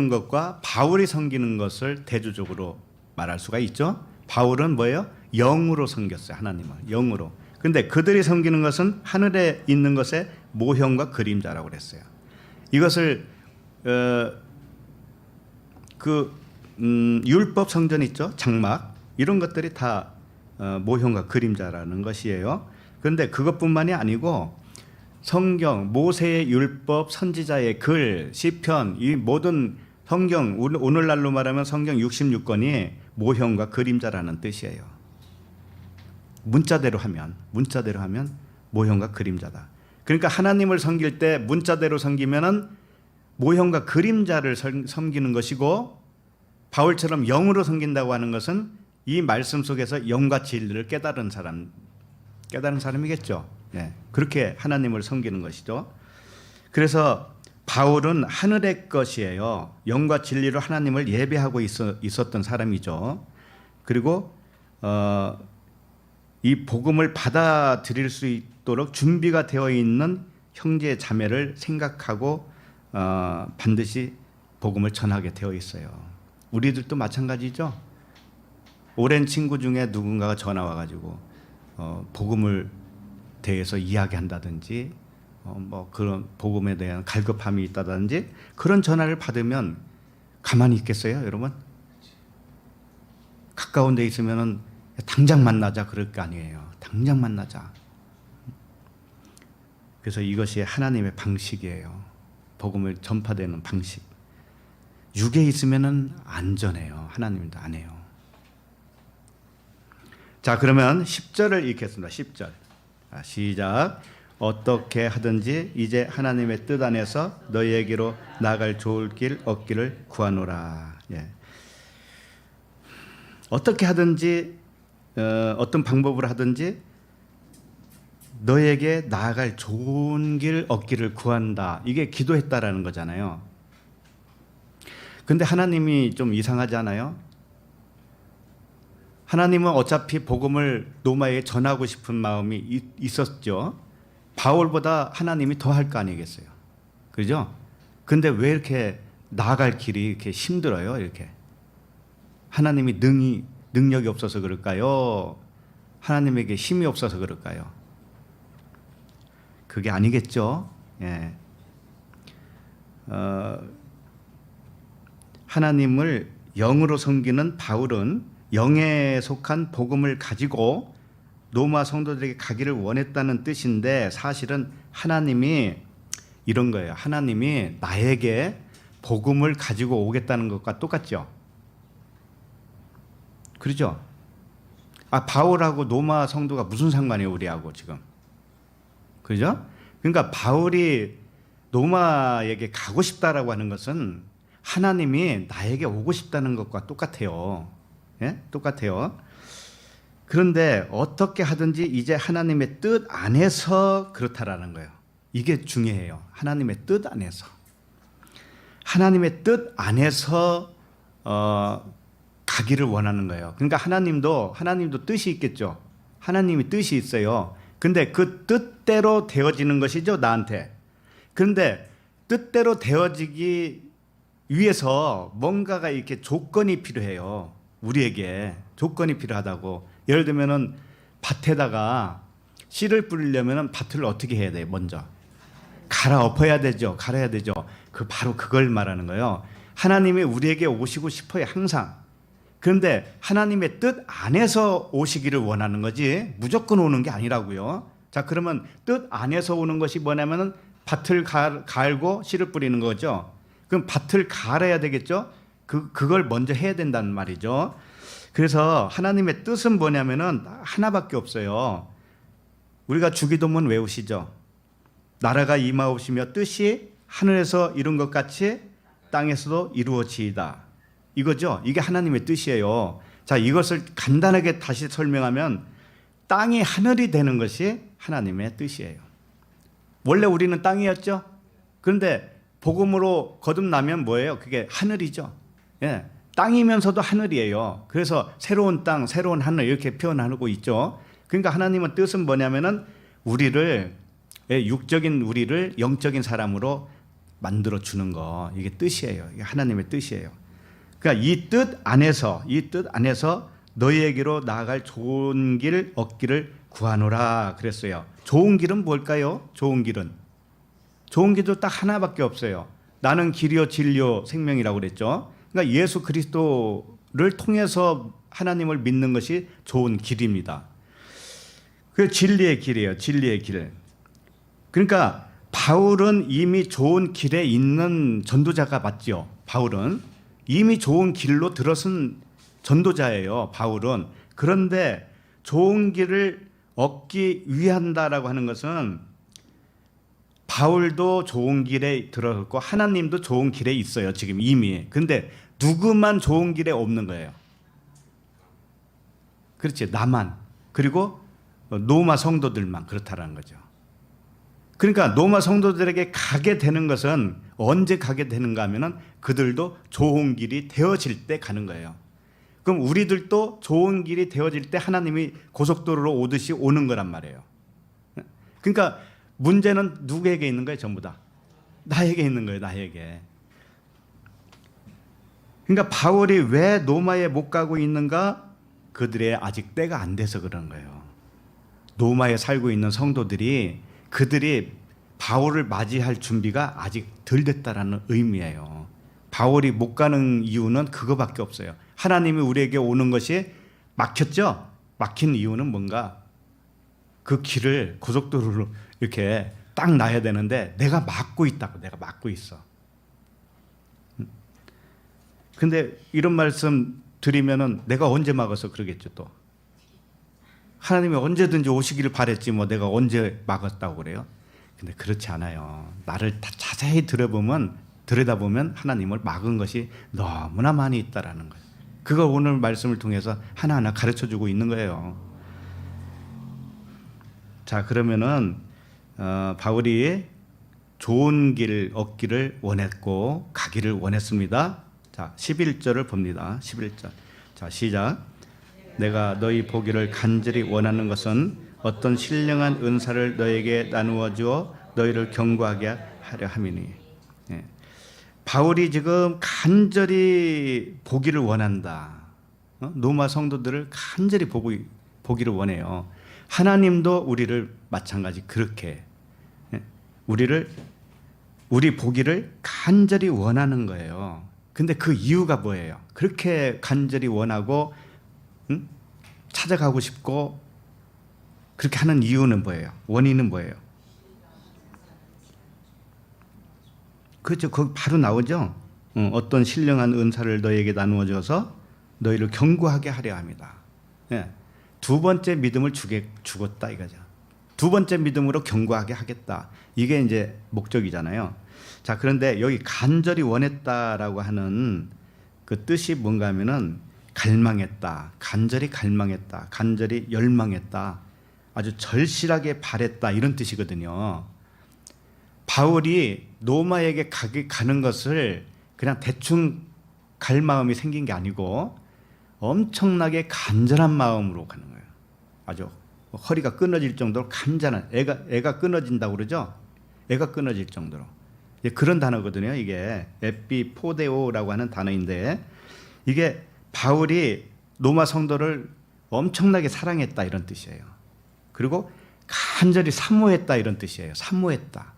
것과 바울이 섬기는 것을 대조적으로 말할 수가 있죠. 바울은 뭐예요? 영으로 섬겼어요. 하나님을 영으로. 근데 그들이 섬기는 것은 하늘에 있는 것의 모형과 그림자라고 그랬어요. 이것을 율법 성전 있죠, 장막, 이런 것들이 다 모형과 그림자라는 것이에요. 그런데 그것뿐만이 아니고 성경, 모세의 율법, 선지자의 글, 시편, 이 모든 성경, 오늘날로 말하면 성경 66권이 모형과 그림자라는 뜻이에요. 문자대로 하면 모형과 그림자다. 그러니까 하나님을 섬길 때 문자대로 섬기면은 모형과 그림자를 섬기는 것이고, 바울처럼 영으로 섬긴다고 하는 것은 이 말씀 속에서 영과 진리를 깨달은 사람이겠죠. 네, 그렇게 하나님을 섬기는 것이죠. 그래서 바울은 하늘의 것이에요. 영과 진리로 하나님을 예배하고 있었던 사람이죠. 그리고 이 복음을 받아들일 수 있도록 준비가 되어 있는 형제 자매를 생각하고 반드시 복음을 전하게 되어 있어요. 우리들도 마찬가지죠. 오랜 친구 중에 누군가가 전화 와가지고 복음을 대해서 이야기한다든지 뭐 그런 복음에 대한 갈급함이 있다든지 그런 전화를 받으면 가만히 있겠어요, 여러분? 가까운 데 있으면은 당장 만나자 그럴 거 아니에요. 당장 만나자. 그래서 이것이 하나님의 방식이에요. 복음을 전파되는 방식. 육에 있으면은 안전해요. 하나님도 안 해요. 자, 그러면 10절을 읽겠습니다. 10절. 시작. 어떻게 하든지 이제 하나님의 뜻 안에서 너희에게로 나아갈 좋을 길 얻기를 구하노라. 예. 어떻게 하든지 어떤 방법으로 하든지 너에게 나아갈 좋은 길 얻기를 구한다. 이게 기도했다라는 거잖아요. 근데 하나님이 좀 이상하지 않아요? 하나님은 어차피 복음을 로마에 전하고 싶은 마음이 있었죠. 바울보다 하나님이 더 할 거 아니겠어요. 그죠? 근데 왜 이렇게 나아갈 길이 이렇게 힘들어요? 이렇게. 하나님이 능력이 없어서 그럴까요? 하나님에게 힘이 없어서 그럴까요? 그게 아니겠죠. 예. 하나님을 영으로 섬기는 바울은 영에 속한 복음을 가지고 로마 성도들에게 가기를 원했다는 뜻인데 사실은 하나님이 이런 거예요. 하나님이 나에게 복음을 가지고 오겠다는 것과 똑같죠. 그렇죠? 바울하고 로마 성도가 무슨 상관이에요, 우리하고 지금? 그죠? 그러니까 바울이 로마에게 가고 싶다라고 하는 것은 하나님이 나에게 오고 싶다는 것과 똑같아요. 예? 똑같아요. 그런데 어떻게 하든지 이제 하나님의 뜻 안에서 그렇다라는 거예요. 이게 중요해요. 하나님의 뜻 안에서. 하나님의 뜻 안에서 가기를 원하는 거예요. 그러니까 하나님도 뜻이 있겠죠. 하나님이 뜻이 있어요. 근데 그 뜻대로 되어지는 것이죠, 나한테. 그런데 뜻대로 되어지기 위해서 뭔가가 이렇게 조건이 필요해요. 우리에게 조건이 필요하다고. 예를 들면은 밭에다가 씨를 뿌리려면은 밭을 어떻게 해야 돼요? 먼저 갈아엎어야 되죠. 갈아야 되죠. 바로 그걸 말하는 거예요. 하나님이 우리에게 오시고 싶어요, 항상. 그런데 하나님의 뜻 안에서 오시기를 원하는 거지 무조건 오는 게 아니라고요. 자, 그러면 뜻 안에서 오는 것이 뭐냐면은 밭을 갈고 씨를 뿌리는 거죠. 그럼 밭을 갈아야 되겠죠. 그걸 먼저 해야 된다는 말이죠. 그래서 하나님의 뜻은 뭐냐면은 하나밖에 없어요. 우리가 주기도문 외우시죠. 나라가 임하옵시며 뜻이 하늘에서 이룬 것 같이 땅에서도 이루어지이다. 이거죠. 이게 하나님의 뜻이에요. 자, 이것을 간단하게 다시 설명하면 땅이 하늘이 되는 것이 하나님의 뜻이에요. 원래 우리는 땅이었죠. 그런데 복음으로 거듭나면 뭐예요? 그게 하늘이죠. 예, 땅이면서도 하늘이에요. 그래서 새로운 땅, 새로운 하늘 이렇게 표현하고 있죠. 그러니까 하나님의 뜻은 뭐냐면은 우리를, 육적인 우리를 영적인 사람으로 만들어 주는 거, 이게 뜻이에요. 이게 하나님의 뜻이에요. 그러니까 이 뜻 안에서 너희에게로 나아갈 좋은 길 얻기를 구하노라 그랬어요. 좋은 길은 뭘까요? 좋은 길도 딱 하나밖에 없어요. 나는 길이요 진리요 생명이라고 그랬죠. 그러니까 예수 그리스도를 통해서 하나님을 믿는 것이 좋은 길입니다. 그 진리의 길이에요. 진리의 길. 그러니까 바울은 이미 좋은 길에 있는 전도자가 맞죠. 바울은 이미 좋은 길로 들어선 전도자예요. 바울은. 그런데 좋은 길을 얻기 위한다라고 하는 것은 바울도 좋은 길에 들어섰고 하나님도 좋은 길에 있어요. 지금 이미. 근데 누구만 좋은 길에 없는 거예요. 그렇지, 나만. 그리고 노마 성도들만 그렇다라는 거죠. 그러니까 노마 성도들에게 가게 되는 것은 언제 가게 되는가 하면은 그들도 좋은 길이 되어질 때 가는 거예요. 그럼 우리들도 좋은 길이 되어질 때 하나님이 고속도로로 오듯이 오는 거란 말이에요. 그러니까 문제는 누구에게 있는 거예요? 전부 다 나에게 있는 거예요. 나에게. 그러니까 바울이 왜 노마에 못 가고 있는가? 그들의 아직 때가 안 돼서 그런 거예요. 노마에 살고 있는 성도들이 그들이 바울을 맞이할 준비가 아직 덜 됐다라는 의미예요. 바울이 못 가는 이유는 그거밖에 없어요. 하나님이 우리에게 오는 것이 막혔죠? 막힌 이유는 뭔가? 그 길을 고속도로로 이렇게 딱 놔야 되는데 내가 막고 있다고. 내가 막고 있어. 근데 이런 말씀 드리면은 내가 언제 막아서 그러겠죠 또. 하나님이 언제든지 오시기를 바랬지 뭐 내가 언제 막았다고 그래요? 근데 그렇지 않아요. 나를 다 자세히 들여다보면 하나님을 막은 것이 너무나 많이 있다라는 거예요. 그걸 오늘 말씀을 통해서 하나하나 가르쳐주고 있는 거예요. 자, 그러면은 바울이 좋은 길 얻기를 원했고 가기를 원했습니다. 자, 11절을 봅니다. 11절. 자, 시작. 내가 너희 보기를 간절히 원하는 것은 어떤 신령한 은사를 너에게 나누어 주어 너희를 견고하게 하려 함이니. 예. 바울이 지금 간절히 보기를 원한다. 노마 성도들을 간절히 보기를 원해요. 하나님도 우리를 마찬가지 그렇게 우리 보기를 간절히 원하는 거예요. 근데 그 이유가 뭐예요? 그렇게 간절히 원하고 찾아가고 싶고 그렇게 하는 이유는 뭐예요? 원인은 뭐예요? 그렇죠. 거기 바로 나오죠. 어떤 신령한 은사를 너에게 나누어 줘서 너희를 견고하게 하려 합니다. 예. 두 번째 믿음을 주겠다 이거죠. 두 번째 믿음으로 견고하게 하겠다. 이게 이제 목적이잖아요. 자, 그런데 여기 간절히 원했다라고 하는 그 뜻이 뭔가 하면은 갈망했다, 간절히 갈망했다, 간절히 열망했다, 아주 절실하게 바랬다 이런 뜻이거든요. 바울이 노마에게 가는 것을 그냥 대충 갈 마음이 생긴 게 아니고 엄청나게 간절한 마음으로 가는 거예요. 아주 허리가 끊어질 정도로 간절한, 애가 끊어진다고 그러죠? 애가 끊어질 정도로. 그런 단어거든요. 이게 에피포데오라고 하는 단어인데 이게 바울이 로마 성도를 엄청나게 사랑했다 이런 뜻이에요. 그리고 간절히 사모했다 이런 뜻이에요. 사모했다.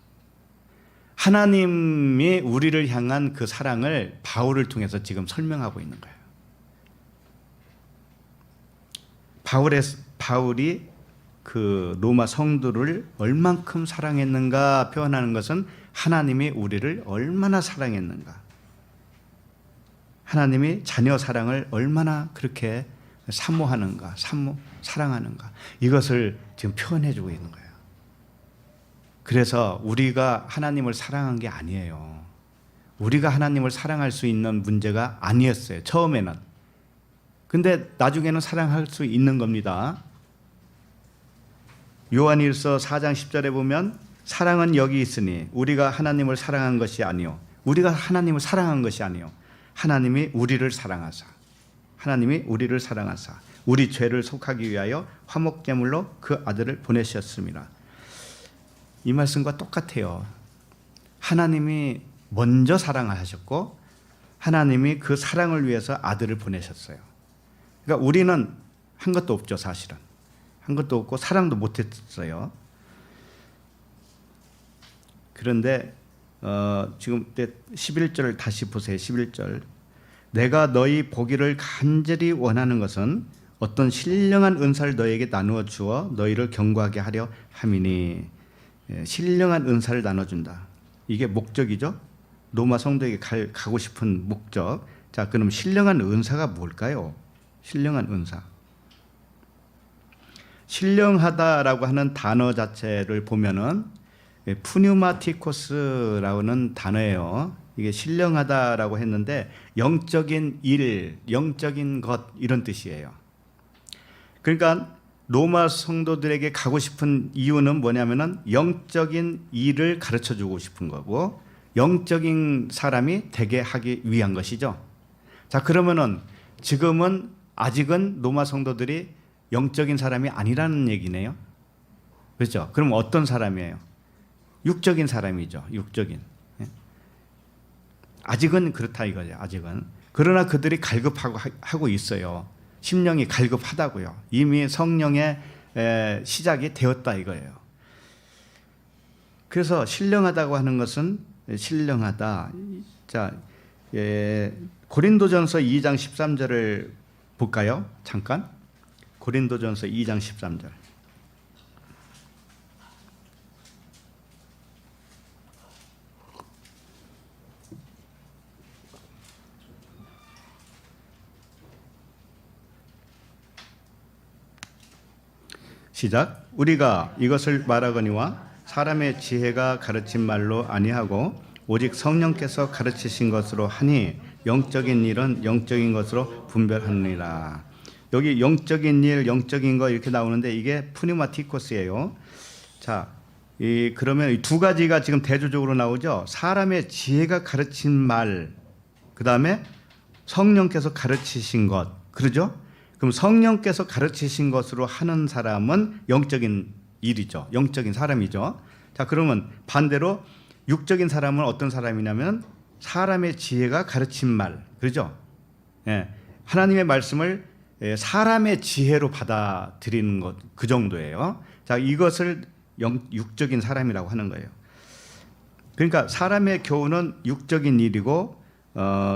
하나님이 우리를 향한 그 사랑을 바울을 통해서 지금 설명하고 있는 거예요. 바울이 그 로마 성도를 얼만큼 사랑했는가 표현하는 것은 하나님이 우리를 얼마나 사랑했는가, 하나님이 자녀 사랑을 얼마나 그렇게 사모하는가, 사랑하는가, 이것을 지금 표현해주고 있는 거예요. 그래서 우리가 하나님을 사랑한 게 아니에요. 우리가 하나님을 사랑할 수 있는 문제가 아니었어요, 처음에는. 근데 나중에는 사랑할 수 있는 겁니다. 요한일서 4장 10절에 보면 사랑은 여기 있으니 우리가 하나님을 사랑한 것이 아니요, 우리가 하나님을 사랑한 것이 아니요, 하나님이 우리를 사랑하사 우리 죄를 속하기 위하여 화목제물로 그 아들을 보내셨습니다. 이 말씀과 똑같아요. 하나님이 먼저 사랑하셨고 하나님이 그 사랑을 위해서 아들을 보내셨어요. 그러니까 우리는 한 것도 없죠. 사실은 한 것도 없고 사랑도 못했어요. 그런데 지금 11절 다시 보세요. 11절. 내가 너희 보기를 간절히 원하는 것은 어떤 신령한 은사를 너희에게 나누어 주어 너희를 견고하게 하려 함이니. 신령한 은사를 나눠준다. 이게 목적이죠. 로마 성도에게 가고 싶은 목적. 자, 그럼 신령한 은사가 뭘까요? 신령한 은사. 신령하다라고 하는 단어 자체를 보면은 푸뉴마티코스라는 단어예요. 이게 신령하다라고 했는데 영적인 일, 영적인 것 이런 뜻이에요. 그러니까 로마 성도들에게 가고 싶은 이유는 뭐냐면은 영적인 일을 가르쳐 주고 싶은 거고 영적인 사람이 되게 하기 위한 것이죠. 자, 그러면은 지금은 아직은 로마 성도들이 영적인 사람이 아니라는 얘기네요. 그렇죠? 그럼 어떤 사람이에요? 육적인 사람이죠. 육적인. 아직은 그렇다 이거죠. 아직은. 그러나 그들이 갈급하고 있어요. 심령이 갈급하다고요. 이미 성령의 시작이 되었다 이거예요. 그래서 신령하다고 하는 것은 신령하다. 자, 고린도전서 2장 13절을 볼까요? 잠깐. 고린도전서 2장 13절. 시작. 우리가 이것을 말하거니와 사람의 지혜가 가르친 말로 아니하고 오직 성령께서 가르치신 것으로 하니 영적인 일은 영적인 것으로 분별하느니라. 여기 영적인 일, 영적인 거 이렇게 나오는데 이게 푸니마티코스예요. 자, 그러면 이 두 가지가 지금 대조적으로 나오죠. 사람의 지혜가 가르친 말, 그 다음에 성령께서 가르치신 것, 그러죠? 그럼 성령께서 가르치신 것으로 하는 사람은 영적인 일이죠. 영적인 사람이죠. 자, 그러면 반대로 육적인 사람은 어떤 사람이냐면 사람의 지혜가 가르친 말, 그러죠? 예, 하나님의 말씀을 사람의 지혜로 받아들이는 것, 그 정도예요. 자, 이것을 육적인 사람이라고 하는 거예요. 그러니까 사람의 교훈은 육적인 일이고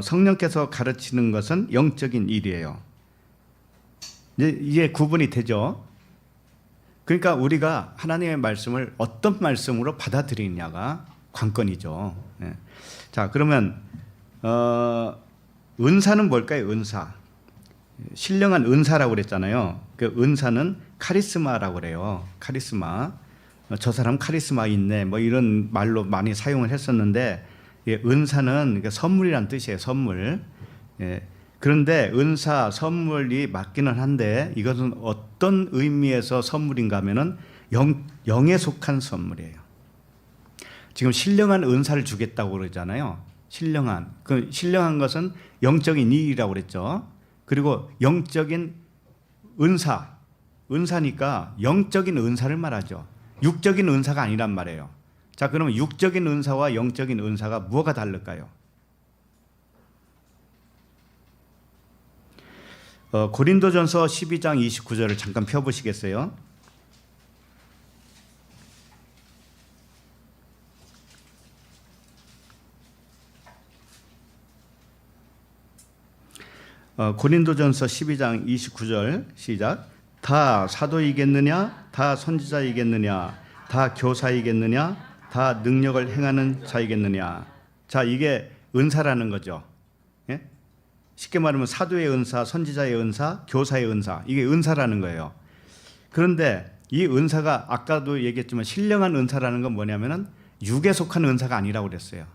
성령께서 가르치는 것은 영적인 일이에요. 이게 구분이 되죠. 그러니까 우리가 하나님의 말씀을 어떤 말씀으로 받아들이냐가 관건이죠. 네. 자, 그러면 은사는 뭘까요? 은사. 신령한 은사라고 그랬잖아요. 그 은사는 카리스마라고 그래요. 카리스마. 저 사람 카리스마 있네. 뭐 이런 말로 많이 사용을 했었는데 은사는 선물이란 뜻이에요. 선물. 그런데 은사, 선물이 맞기는 한데 이것은 어떤 의미에서 선물인가 하면은 영에 속한 선물이에요. 지금 신령한 은사를 주겠다고 그러잖아요. 신령한. 그 신령한 것은 영적인 일이라고 그랬죠. 그리고 영적인 은사. 은사니까 영적인 은사를 말하죠. 육적인 은사가 아니란 말이에요. 자, 그러면 육적인 은사와 영적인 은사가 뭐가 다를까요? 고린도전서 12장 29절을 잠깐 펴보시겠어요? 고린도전서 12장 29절 시작. 다 사도이겠느냐? 다 선지자이겠느냐? 다 교사이겠느냐? 다 능력을 행하는 자이겠느냐? 자, 이게 은사라는 거죠. 예? 쉽게 말하면 사도의 은사, 선지자의 은사, 교사의 은사, 이게 은사라는 거예요. 그런데 이 은사가 아까도 얘기했지만 신령한 은사라는 건 뭐냐면은 육에 속한 은사가 아니라고 그랬어요.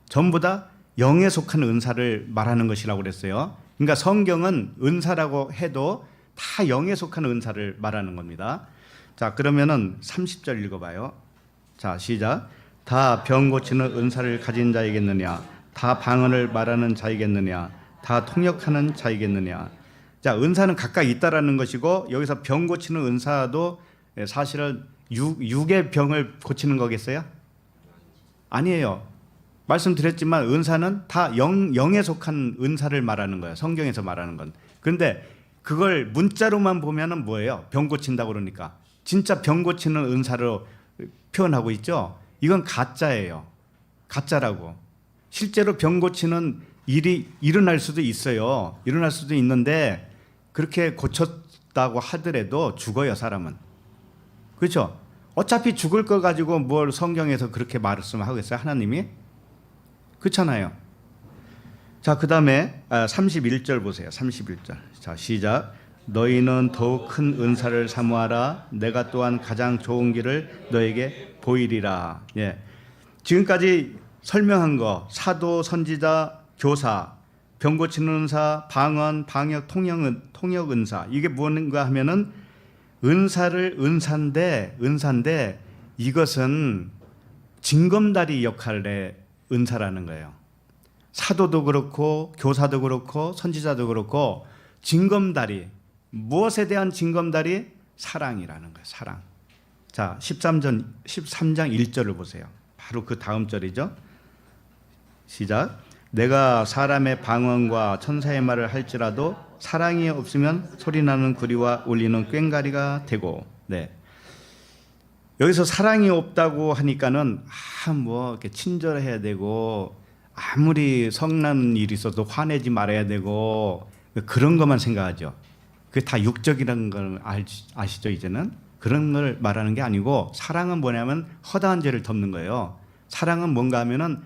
전부 다 영에 속한 은사를 말하는 것이라고 그랬어요. 그러니까 성경은 은사라고 해도 다 영에 속한 은사를 말하는 겁니다. 자, 그러면은 30절 읽어봐요. 자, 시작. 다 병 고치는 은사를 가진 자이겠느냐? 다 방언을 말하는 자이겠느냐? 다 통역하는 자이겠느냐? 자, 은사는 각각 있다라는 것이고 여기서 병 고치는 은사도 사실은 육의 병을 고치는 거겠어요? 아니에요. 말씀드렸지만 은사는 다 영에 속한 은사를 말하는 거예요. 성경에서 말하는 건. 그런데 그걸 문자로만 보면은 뭐예요? 병 고친다고 그러니까. 진짜 병 고치는 은사로 표현하고 있죠? 이건 가짜예요. 가짜라고. 실제로 병 고치는 일이 일어날 수도 있어요. 일어날 수도 있는데 그렇게 고쳤다고 하더라도 죽어요, 사람은. 그렇죠? 어차피 죽을 거 가지고 뭘 성경에서 그렇게 말씀하겠어요, 하나님이? 그렇잖아요. 자, 그 다음에 31절 보세요. 31절. 자, 시작. 너희는 더욱 큰 은사를 사모하라. 내가 또한 가장 좋은 길을 너에게 보이리라. 예. 지금까지 설명한 거, 사도, 선지자, 교사, 병 고치는 은사, 방언, 방역, 통역 은사. 이게 뭔가 하면은 은사인데 이것은 징검다리 역할의 은사라는 거예요. 사도도 그렇고 교사도 그렇고 선지자도 그렇고 징검다리, 무엇에 대한 징검다리? 사랑이라는 거예요. 사랑. 자, 13장 1절을 보세요. 바로 그 다음 절이죠. 시작. 내가 사람의 방언과 천사의 말을 할지라도 사랑이 없으면 소리나는 구리와 울리는 꽹과리가 되고. 네. 여기서 사랑이 없다고 하니까는 뭐 이렇게 친절해야 되고 아무리 성난 일이 있어도 화내지 말아야 되고 그런 것만 생각하죠. 그게 다 육적이라는 걸 아시죠? 이제는 그런 걸 말하는 게 아니고 사랑은 뭐냐면 허다한 죄를 덮는 거예요. 사랑은 뭔가 하면은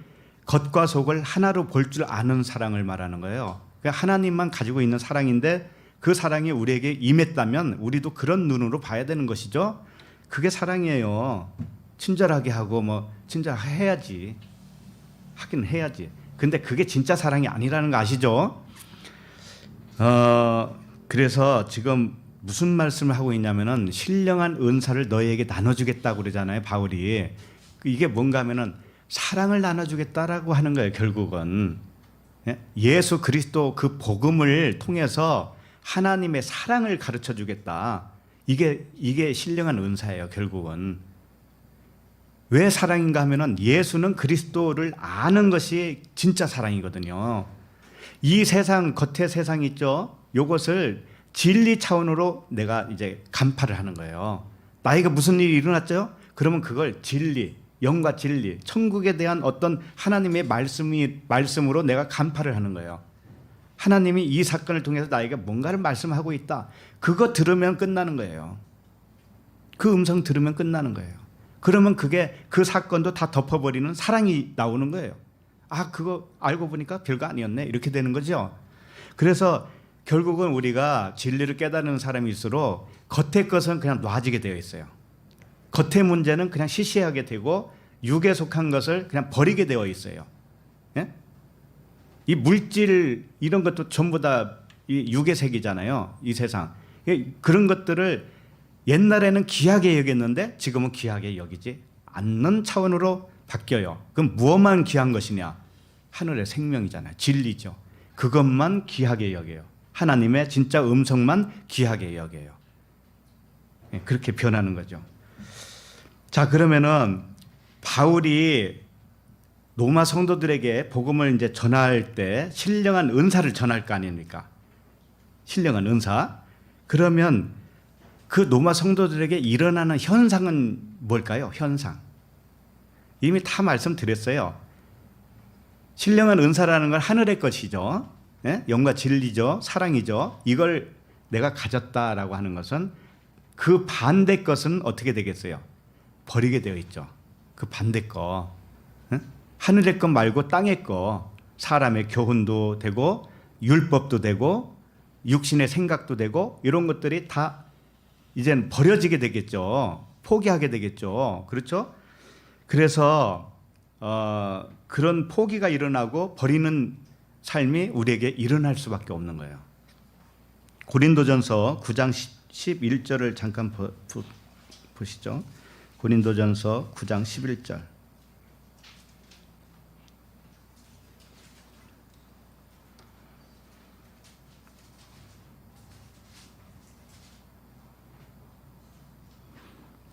겉과 속을 하나로 볼 줄 아는 사랑을 말하는 거예요. 그러니까 하나님만 가지고 있는 사랑인데 그 사랑이 우리에게 임했다면 우리도 그런 눈으로 봐야 되는 것이죠. 그게 사랑이에요. 친절하게 하고 뭐 친절해야지. 하긴 해야지. 근데 그게 진짜 사랑이 아니라는 거 아시죠? 그래서 지금 무슨 말씀을 하고 있냐면은 신령한 은사를 너희에게 나눠주겠다고 그러잖아요, 바울이. 이게 뭔가 하면은 사랑을 나눠주겠다라고 하는 거예요, 결국은. 예수 그리스도 그 복음을 통해서 하나님의 사랑을 가르쳐 주겠다. 이게 신령한 은사예요, 결국은. 왜 사랑인가 하면은 예수는 그리스도를 아는 것이 진짜 사랑이거든요. 이 세상, 겉의 세상 있죠? 요것을 진리 차원으로 내가 이제 간파를 하는 거예요. 나에게 무슨 일이 일어났죠? 그러면 그걸 진리, 영과 진리, 천국에 대한 어떤 하나님의 말씀으로 내가 간파를 하는 거예요. 하나님이 이 사건을 통해서 나에게 뭔가를 말씀하고 있다. 그거 들으면 끝나는 거예요. 그 음성 들으면 끝나는 거예요. 그러면 그게 그 사건도 다 덮어버리는 사랑이 나오는 거예요. 아, 그거 알고 보니까 별거 아니었네. 이렇게 되는 거죠. 그래서 결국은 우리가 진리를 깨닫는 사람일수록 겉의 것은 그냥 놔지게 되어 있어요. 겉의 문제는 그냥 시시하게 되고 육에 속한 것을 그냥 버리게 되어 있어요. 예? 이 물질 이런 것도 전부 다 이 육의 색이잖아요. 이 세상. 그런 것들을 옛날에는 귀하게 여겼는데 지금은 귀하게 여기지 않는 차원으로 바뀌어요. 그럼 무엇만 귀한 것이냐? 하늘의 생명이잖아요. 진리죠. 그것만 귀하게 여겨요. 하나님의 진짜 음성만 귀하게 여겨요. 그렇게 변하는 거죠. 자, 그러면은 바울이 로마 성도들에게 복음을 이제 전할 때 신령한 은사를 전할 거 아닙니까? 신령한 은사. 그러면 그 로마 성도들에게 일어나는 현상은 뭘까요? 현상. 이미 다 말씀드렸어요. 신령한 은사라는 건 하늘의 것이죠. 예? 영과 진리죠. 사랑이죠. 이걸 내가 가졌다라고 하는 것은 그 반대 것은 어떻게 되겠어요? 버리게 되어 있죠. 그 반대 거. 예? 하늘의 것 말고 땅의 거. 사람의 교훈도 되고 율법도 되고 육신의 생각도 되고 이런 것들이 다 이제는 버려지게 되겠죠. 포기하게 되겠죠. 그렇죠? 그래서 그런 포기가 일어나고 버리는 삶이 우리에게 일어날 수밖에 없는 거예요. 고린도전서 9장 11절을 잠깐 보시죠. 고린도전서 9장 11절.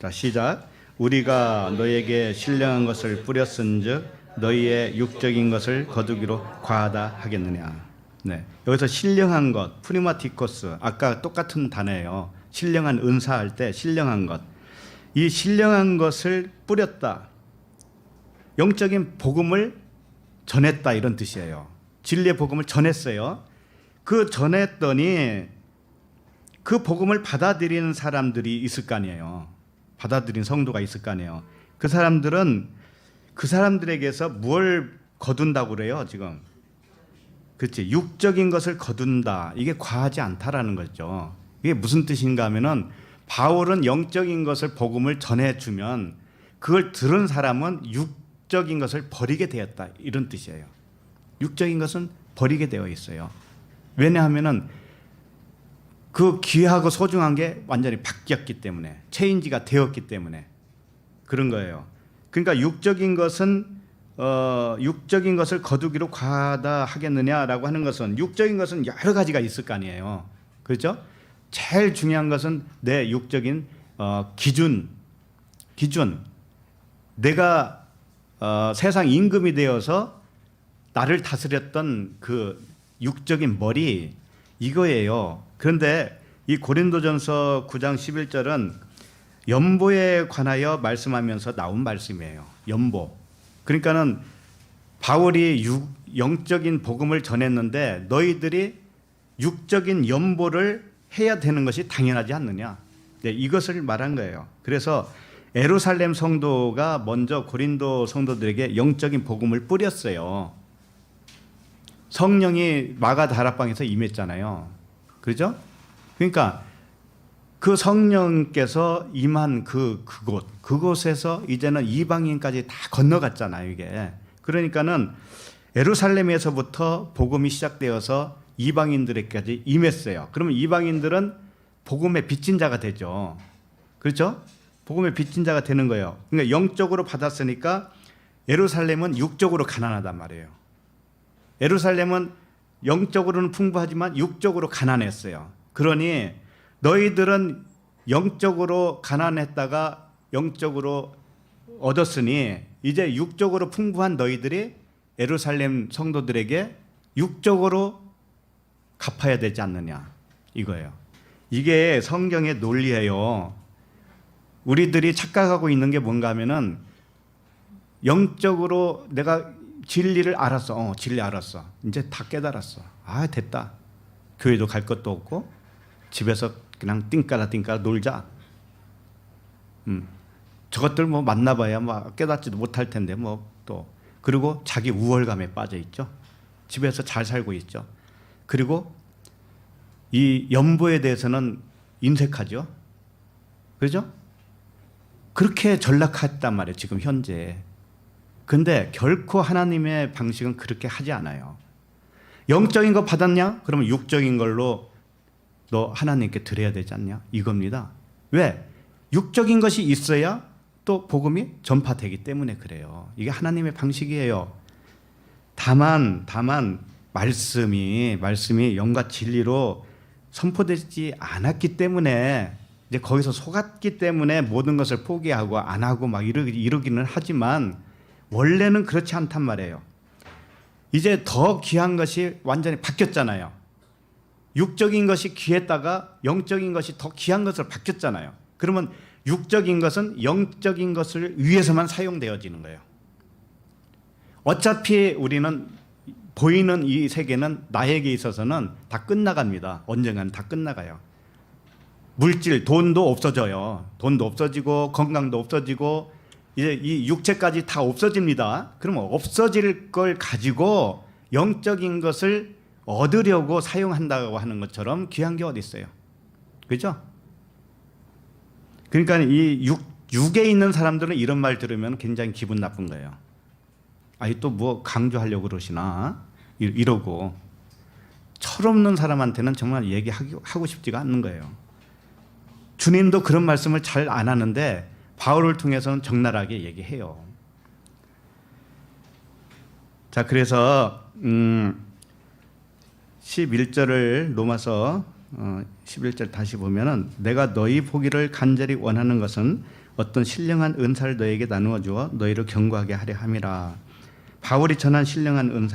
자, 시작. 우리가 너에게 신령한 것을 뿌렸은즉 너희의 육적인 것을 거두기로 과하다 하겠느냐. 네, 여기서 신령한 것, 프리마티코스, 아까 똑같은 단어예요. 신령한 은사할 때 신령한 것. 이 신령한 것을 뿌렸다. 영적인 복음을 전했다 이런 뜻이에요. 진리의 복음을 전했어요. 그 전했더니 그 복음을 받아들이는 사람들이 있을 거 아니에요. 받아들인 성도가 있을 거 아니에요. 그 사람들은 그 사람들에게서 뭘 거둔다고 그래요, 지금. 그렇지. 육적인 것을 거둔다. 이게 과하지 않다라는 거죠. 이게 무슨 뜻인가 하면은 바울은 영적인 것을 복음을 전해주면 그걸 들은 사람은 육적인 것을 버리게 되었다, 이런 뜻이에요. 육적인 것은 버리게 되어 있어요. 왜냐하면은 그 귀하고 소중한 게 완전히 바뀌었기 때문에, 체인지가 되었기 때문에 그런 거예요. 그러니까 육적인 것을 거두기로 과하다 하겠느냐라고 하는 것은, 육적인 것은 여러 가지가 있을 거 아니에요. 그렇죠? 제일 중요한 것은 내 육적인 기준. 내가 세상 임금이 되어서 나를 다스렸던 그 육적인 머리, 이거예요. 그런데 이 고린도전서 9장 11절은 연보에 관하여 말씀하면서 나온 말씀이에요. 연보. 그러니까는 바울이 영적인 복음을 전했는데 너희들이 육적인 연보를 해야 되는 것이 당연하지 않느냐. 네, 이것을 말한 거예요. 그래서 예루살렘 성도가 먼저 고린도 성도들에게 영적인 복음을 뿌렸어요. 성령이 마가 다락방에서 임했잖아요. 그렇죠? 그러니까 그 성령께서 임한 그곳에서 이제는 이방인까지 다 건너갔잖아요, 이게. 그러니까는 예루살렘에서부터 복음이 시작되어서 이방인들에게까지 임했어요. 그러면 이방인들은 복음의 빚진 자가 되죠. 그렇죠? 복음의 빚진 자가 되는 거예요. 그러니까 영적으로 받았으니까 예루살렘은 육적으로 가난하단 말이에요. 예루살렘은 영적으로는 풍부하지만 육적으로 가난했어요. 그러니 너희들은 영적으로 가난했다가 영적으로 얻었으니 이제 육적으로 풍부한 너희들이 예루살렘 성도들에게 육적으로 갚아야 되지 않느냐, 이거예요. 이게 성경의 논리예요. 우리들이 착각하고 있는 게 뭔가 하면은 영적으로 내가 진리를 알았어. 진리 알았어. 이제 다 깨달았어. 아, 됐다. 교회도 갈 것도 없고 집에서 그냥 띵까라 놀자. 저것들 뭐 만나봐야 뭐 깨닫지도 못할 텐데 뭐 또. 그리고 자기 우월감에 빠져 있죠. 집에서 잘 살고 있죠. 그리고 이 연보에 대해서는 인색하죠. 그렇죠? 그렇게 전락했단 말이에요, 지금 현재. 근데 결코 하나님의 방식은 그렇게 하지 않아요. 영적인 거 받았냐? 그러면 육적인 걸로 너 하나님께 드려야 되지 않냐? 이겁니다. 왜? 육적인 것이 있어야 또 복음이 전파되기 때문에 그래요. 이게 하나님의 방식이에요. 다만 말씀이 영과 진리로 선포되지 않았기 때문에, 이제 거기서 속았기 때문에 모든 것을 포기하고 안 하고 막 이러기는 하지만 원래는 그렇지 않단 말이에요. 이제 더 귀한 것이 완전히 바뀌었잖아요. 육적인 것이 귀했다가 영적인 것이 더 귀한 것으로 바뀌었잖아요. 그러면 육적인 것은 영적인 것을 위해서만 사용되어지는 거예요. 어차피 우리는 보이는 이 세계는 나에게 있어서는 다 끝나갑니다. 언젠가는 다 끝나가요. 물질, 돈도 없어져요. 돈도 없어지고 건강도 없어지고 이제 이 육체까지 다 없어집니다. 그러면 없어질 걸 가지고 영적인 것을 얻으려고 사용한다고 하는 것처럼 귀한 게 어디 있어요? 그죠? 그러니까 이 육에 있는 사람들은 이런 말 들으면 굉장히 기분 나쁜 거예요. 아니 또 뭐 강조하려고 그러시나 이러고, 철없는 사람한테는 정말 얘기하고 싶지가 않는 거예요. 주님도 그런 말씀을 잘 안 하는데 바울을 통해서는 적나라하게 얘기해요. 자, 그래서 11절을 로마서 11절 다시 보면은 내가 너희 보기를 간절히 원하는 것은 어떤 신령한 은사를 너희에게 나누어 주어 너희를 견고하게 하려 함이라. 바울이 전한 신령한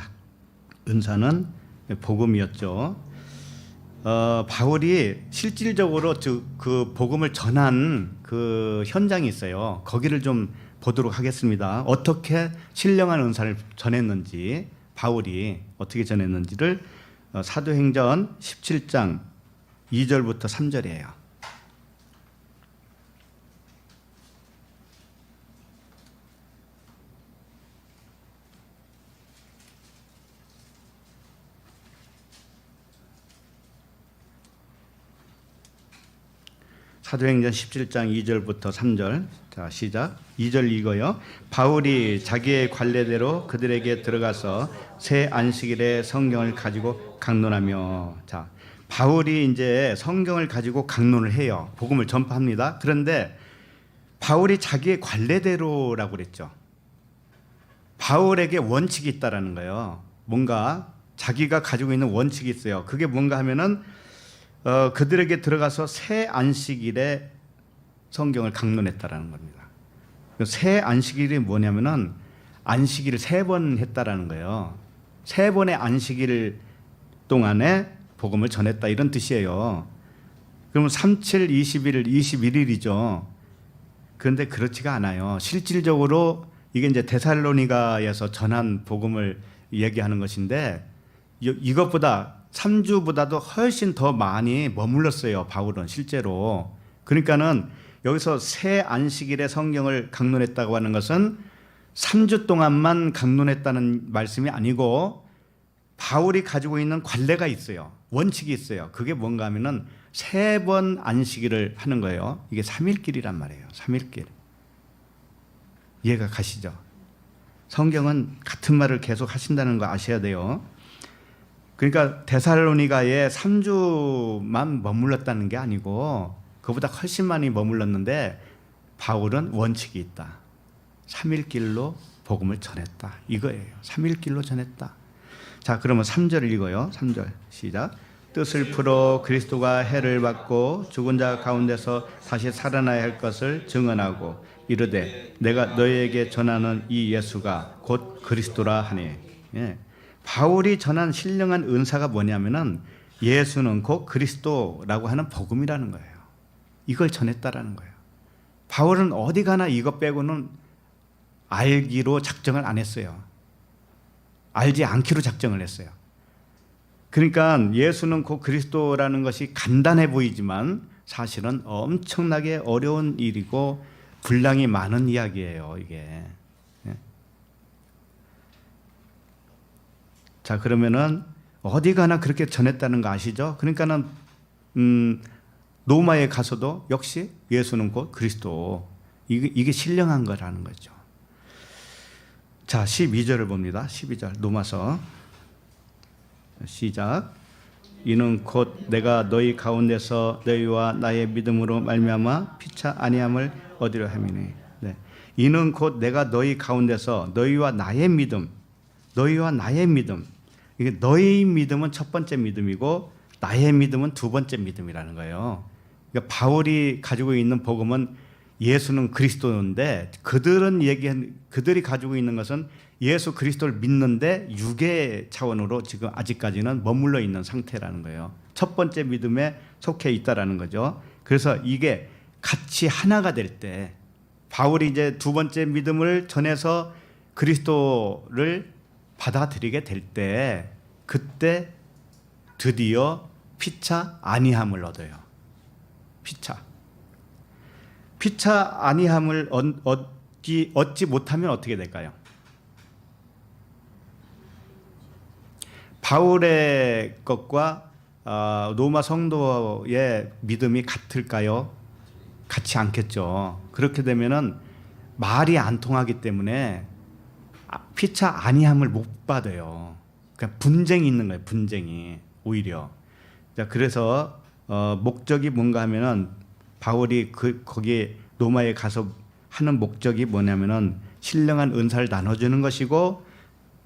은사는 복음이었죠. 바울이 실질적으로 그 복음을 전한 그 현장이 있어요. 거기를 좀 보도록 하겠습니다. 어떻게 신령한 은사를 전했는지, 바울이 어떻게 전했는지를 사도행전 17장 2절부터 3절이에요. 사도행전 17장 2절부터 3절. 자, 시작. 2절 읽어요. 바울이 자기의 관례대로 그들에게 들어가서 새 안식일에 성경을 가지고 강론하며. 자, 바울이 이제 성경을 가지고 강론을 해요. 복음을 전파합니다. 그런데 바울이 자기의 관례대로라고 그랬죠. 바울에게 원칙이 있다라는 거예요. 뭔가 자기가 가지고 있는 원칙이 있어요. 그게 뭔가 하면은 그들에게 들어가서 새 안식일에 성경을 강론했다라는 겁니다. 새 안식일이 뭐냐면은 안식일을 3번 했다라는 거예요. 3번의 안식일 동안에 복음을 전했다 이런 뜻이에요. 그러면 37, 21일, 21일이죠. 그런데 그렇지가 않아요. 실질적으로 이게 이제 데살로니가에서 전한 복음을 얘기하는 것인데 이것보다 3주보다도 훨씬 더 많이 머물렀어요. 바울은 실제로. 그러니까는 여기서 새 안식일에 성경을 강론했다고 하는 것은 3주 동안만 강론했다는 말씀이 아니고 바울이 가지고 있는 관례가 있어요. 원칙이 있어요. 그게 뭔가 하면은 3번 안식일을 하는 거예요. 이게 3일길이란 말이에요. 3일길. 이해가 가시죠? 성경은 같은 말을 계속 하신다는 거 아셔야 돼요. 그러니까 데살로니가에 3주만 머물렀다는 게 아니고 그보다 훨씬 많이 머물렀는데 바울은 원칙이 있다. 3일길로 복음을 전했다. 이거예요. 3일길로 전했다. 자, 그러면 3절을 읽어요. 3절 시작. 뜻을 풀어 그리스도가 해를 받고 죽은 자 가운데서 다시 살아나야 할 것을 증언하고 이르되 내가 너희에게 전하는 이 예수가 곧 그리스도라 하니. 예. 바울이 전한 신령한 은사가 뭐냐면은 예수는 곧 그리스도라고 하는 복음이라는 거예요. 이걸 전했다라는 거예요. 바울은 어디 가나 이것 빼고는 알기로 작정을 안 했어요. 알지 않기로 작정을 했어요. 그러니까 예수는 곧 그리스도라는 것이 간단해 보이지만 사실은 엄청나게 어려운 일이고 분량이 많은 이야기예요, 이게. 자, 그러면은 어디 가나 그렇게 전했다는 거 아시죠? 그러니까는 로마에 가서도 역시 예수는 곧 그리스도. 이게 신령한 거라는 거죠. 자, 12절을 봅니다. 12절 로마서 시작. 이는 곧 내가 너희 가운데서 너희와 나의 믿음으로 말미암아 피차 아니함을 얻으려 함이니. 네. 이는 곧 내가 너희 가운데서 너희와 나의 믿음, 너희와 나의 믿음. 이게 너희 믿음은 첫 번째 믿음이고 나의 믿음은 두 번째 믿음이라는 거예요. 그러니까 바울이 가지고 있는 복음은 예수는 그리스도인데 그들이 가지고 있는 것은 예수 그리스도를 믿는데 유괴 차원으로 지금 아직까지는 머물러 있는 상태라는 거예요. 첫 번째 믿음에 속해 있다라는 거죠. 그래서 이게 같이 하나가 될 때 바울이 이제 두 번째 믿음을 전해서 그리스도를 받아들이게 될 때 그때 드디어 피차 아니함을 얻어요. 피차 아니함을 얻지 못하면 어떻게 될까요? 바울의 것과 로마 성도의 믿음이 같을까요? 같지 않겠죠. 그렇게 되면은 말이 안 통하기 때문에 피차 아니함을 못 받아요. 그러니까 분쟁이 있는 거예요. 분쟁이 오히려. 자, 그래서 목적이 뭔가 하면은 바울이 거기에 로마에 가서 하는 목적이 뭐냐면은 신령한 은사를 나눠주는 것이고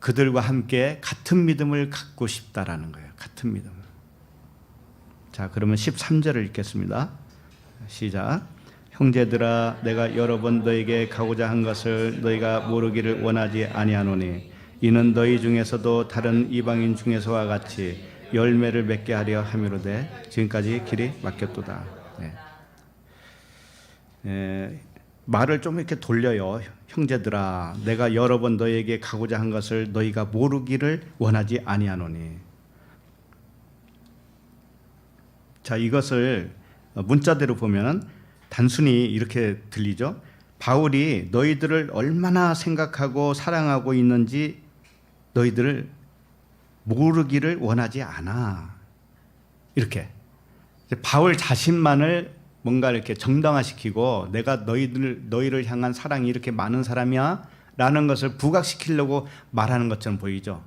그들과 함께 같은 믿음을 갖고 싶다라는 거예요. 같은 믿음. 자, 그러면 13절을 읽겠습니다. 시작. 형제들아, 내가 여러 번 너에게 가고자 한 것을 너희가 모르기를 원하지 아니하노니 이는 너희 중에서도 다른 이방인 중에서와 같이 열매를 맺게 하려 함이로되 지금까지 길이 막혔도다. 말을 좀 이렇게 돌려요. 형제들아, 내가 여러 번 너에게 가고자 한 것을 너희가 모르기를 원하지 아니하노니. 자, 이것을 문자대로 보면 단순히 이렇게 들리죠. 바울이 너희들을 얼마나 생각하고 사랑하고 있는지 너희들을 모르기를 원하지 않아. 이렇게 바울 자신만을 뭔가 이렇게 정당화시키고 내가 너희를 향한 사랑이 이렇게 많은 사람이야 라는 것을 부각시키려고 말하는 것처럼 보이죠.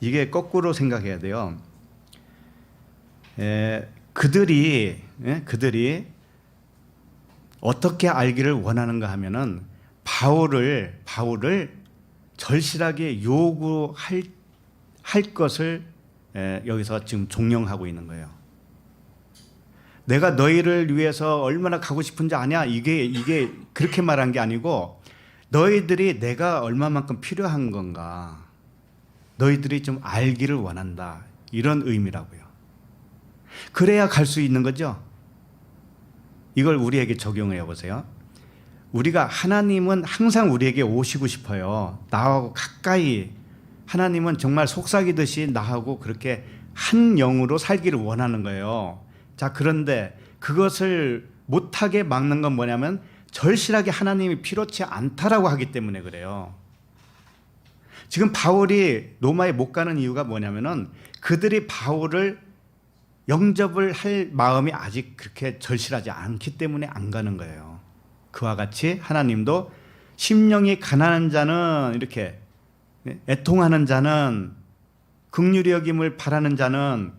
이게 거꾸로 생각해야 돼요. 그들이 어떻게 알기를 원하는가 하면은 바울을 절실하게 요구할 것을 여기서 지금 종용하고 있는 거예요. 내가 너희를 위해서 얼마나 가고 싶은지 아냐? 이게 그렇게 말한 게 아니고 너희들이 내가 얼마만큼 필요한 건가? 너희들이 좀 알기를 원한다. 이런 의미라고요. 그래야 갈 수 있는 거죠. 이걸 우리에게 적용해 보세요. 우리가 하나님은 항상 우리에게 오시고 싶어요. 나하고 가까이 하나님은 정말 속삭이듯이 나하고 그렇게 한 영으로 살기를 원하는 거예요. 자, 그런데 그것을 못하게 막는 건 뭐냐면 절실하게 하나님이 필요치 않다라고 하기 때문에 그래요. 지금 바울이 로마에 못 가는 이유가 뭐냐면은 그들이 바울을 영접을 할 마음이 아직 그렇게 절실하지 않기 때문에 안 가는 거예요. 그와 같이 하나님도 심령이 가난한 자는 이렇게 애통하는 자는 긍휼히 여김을 바라는 자는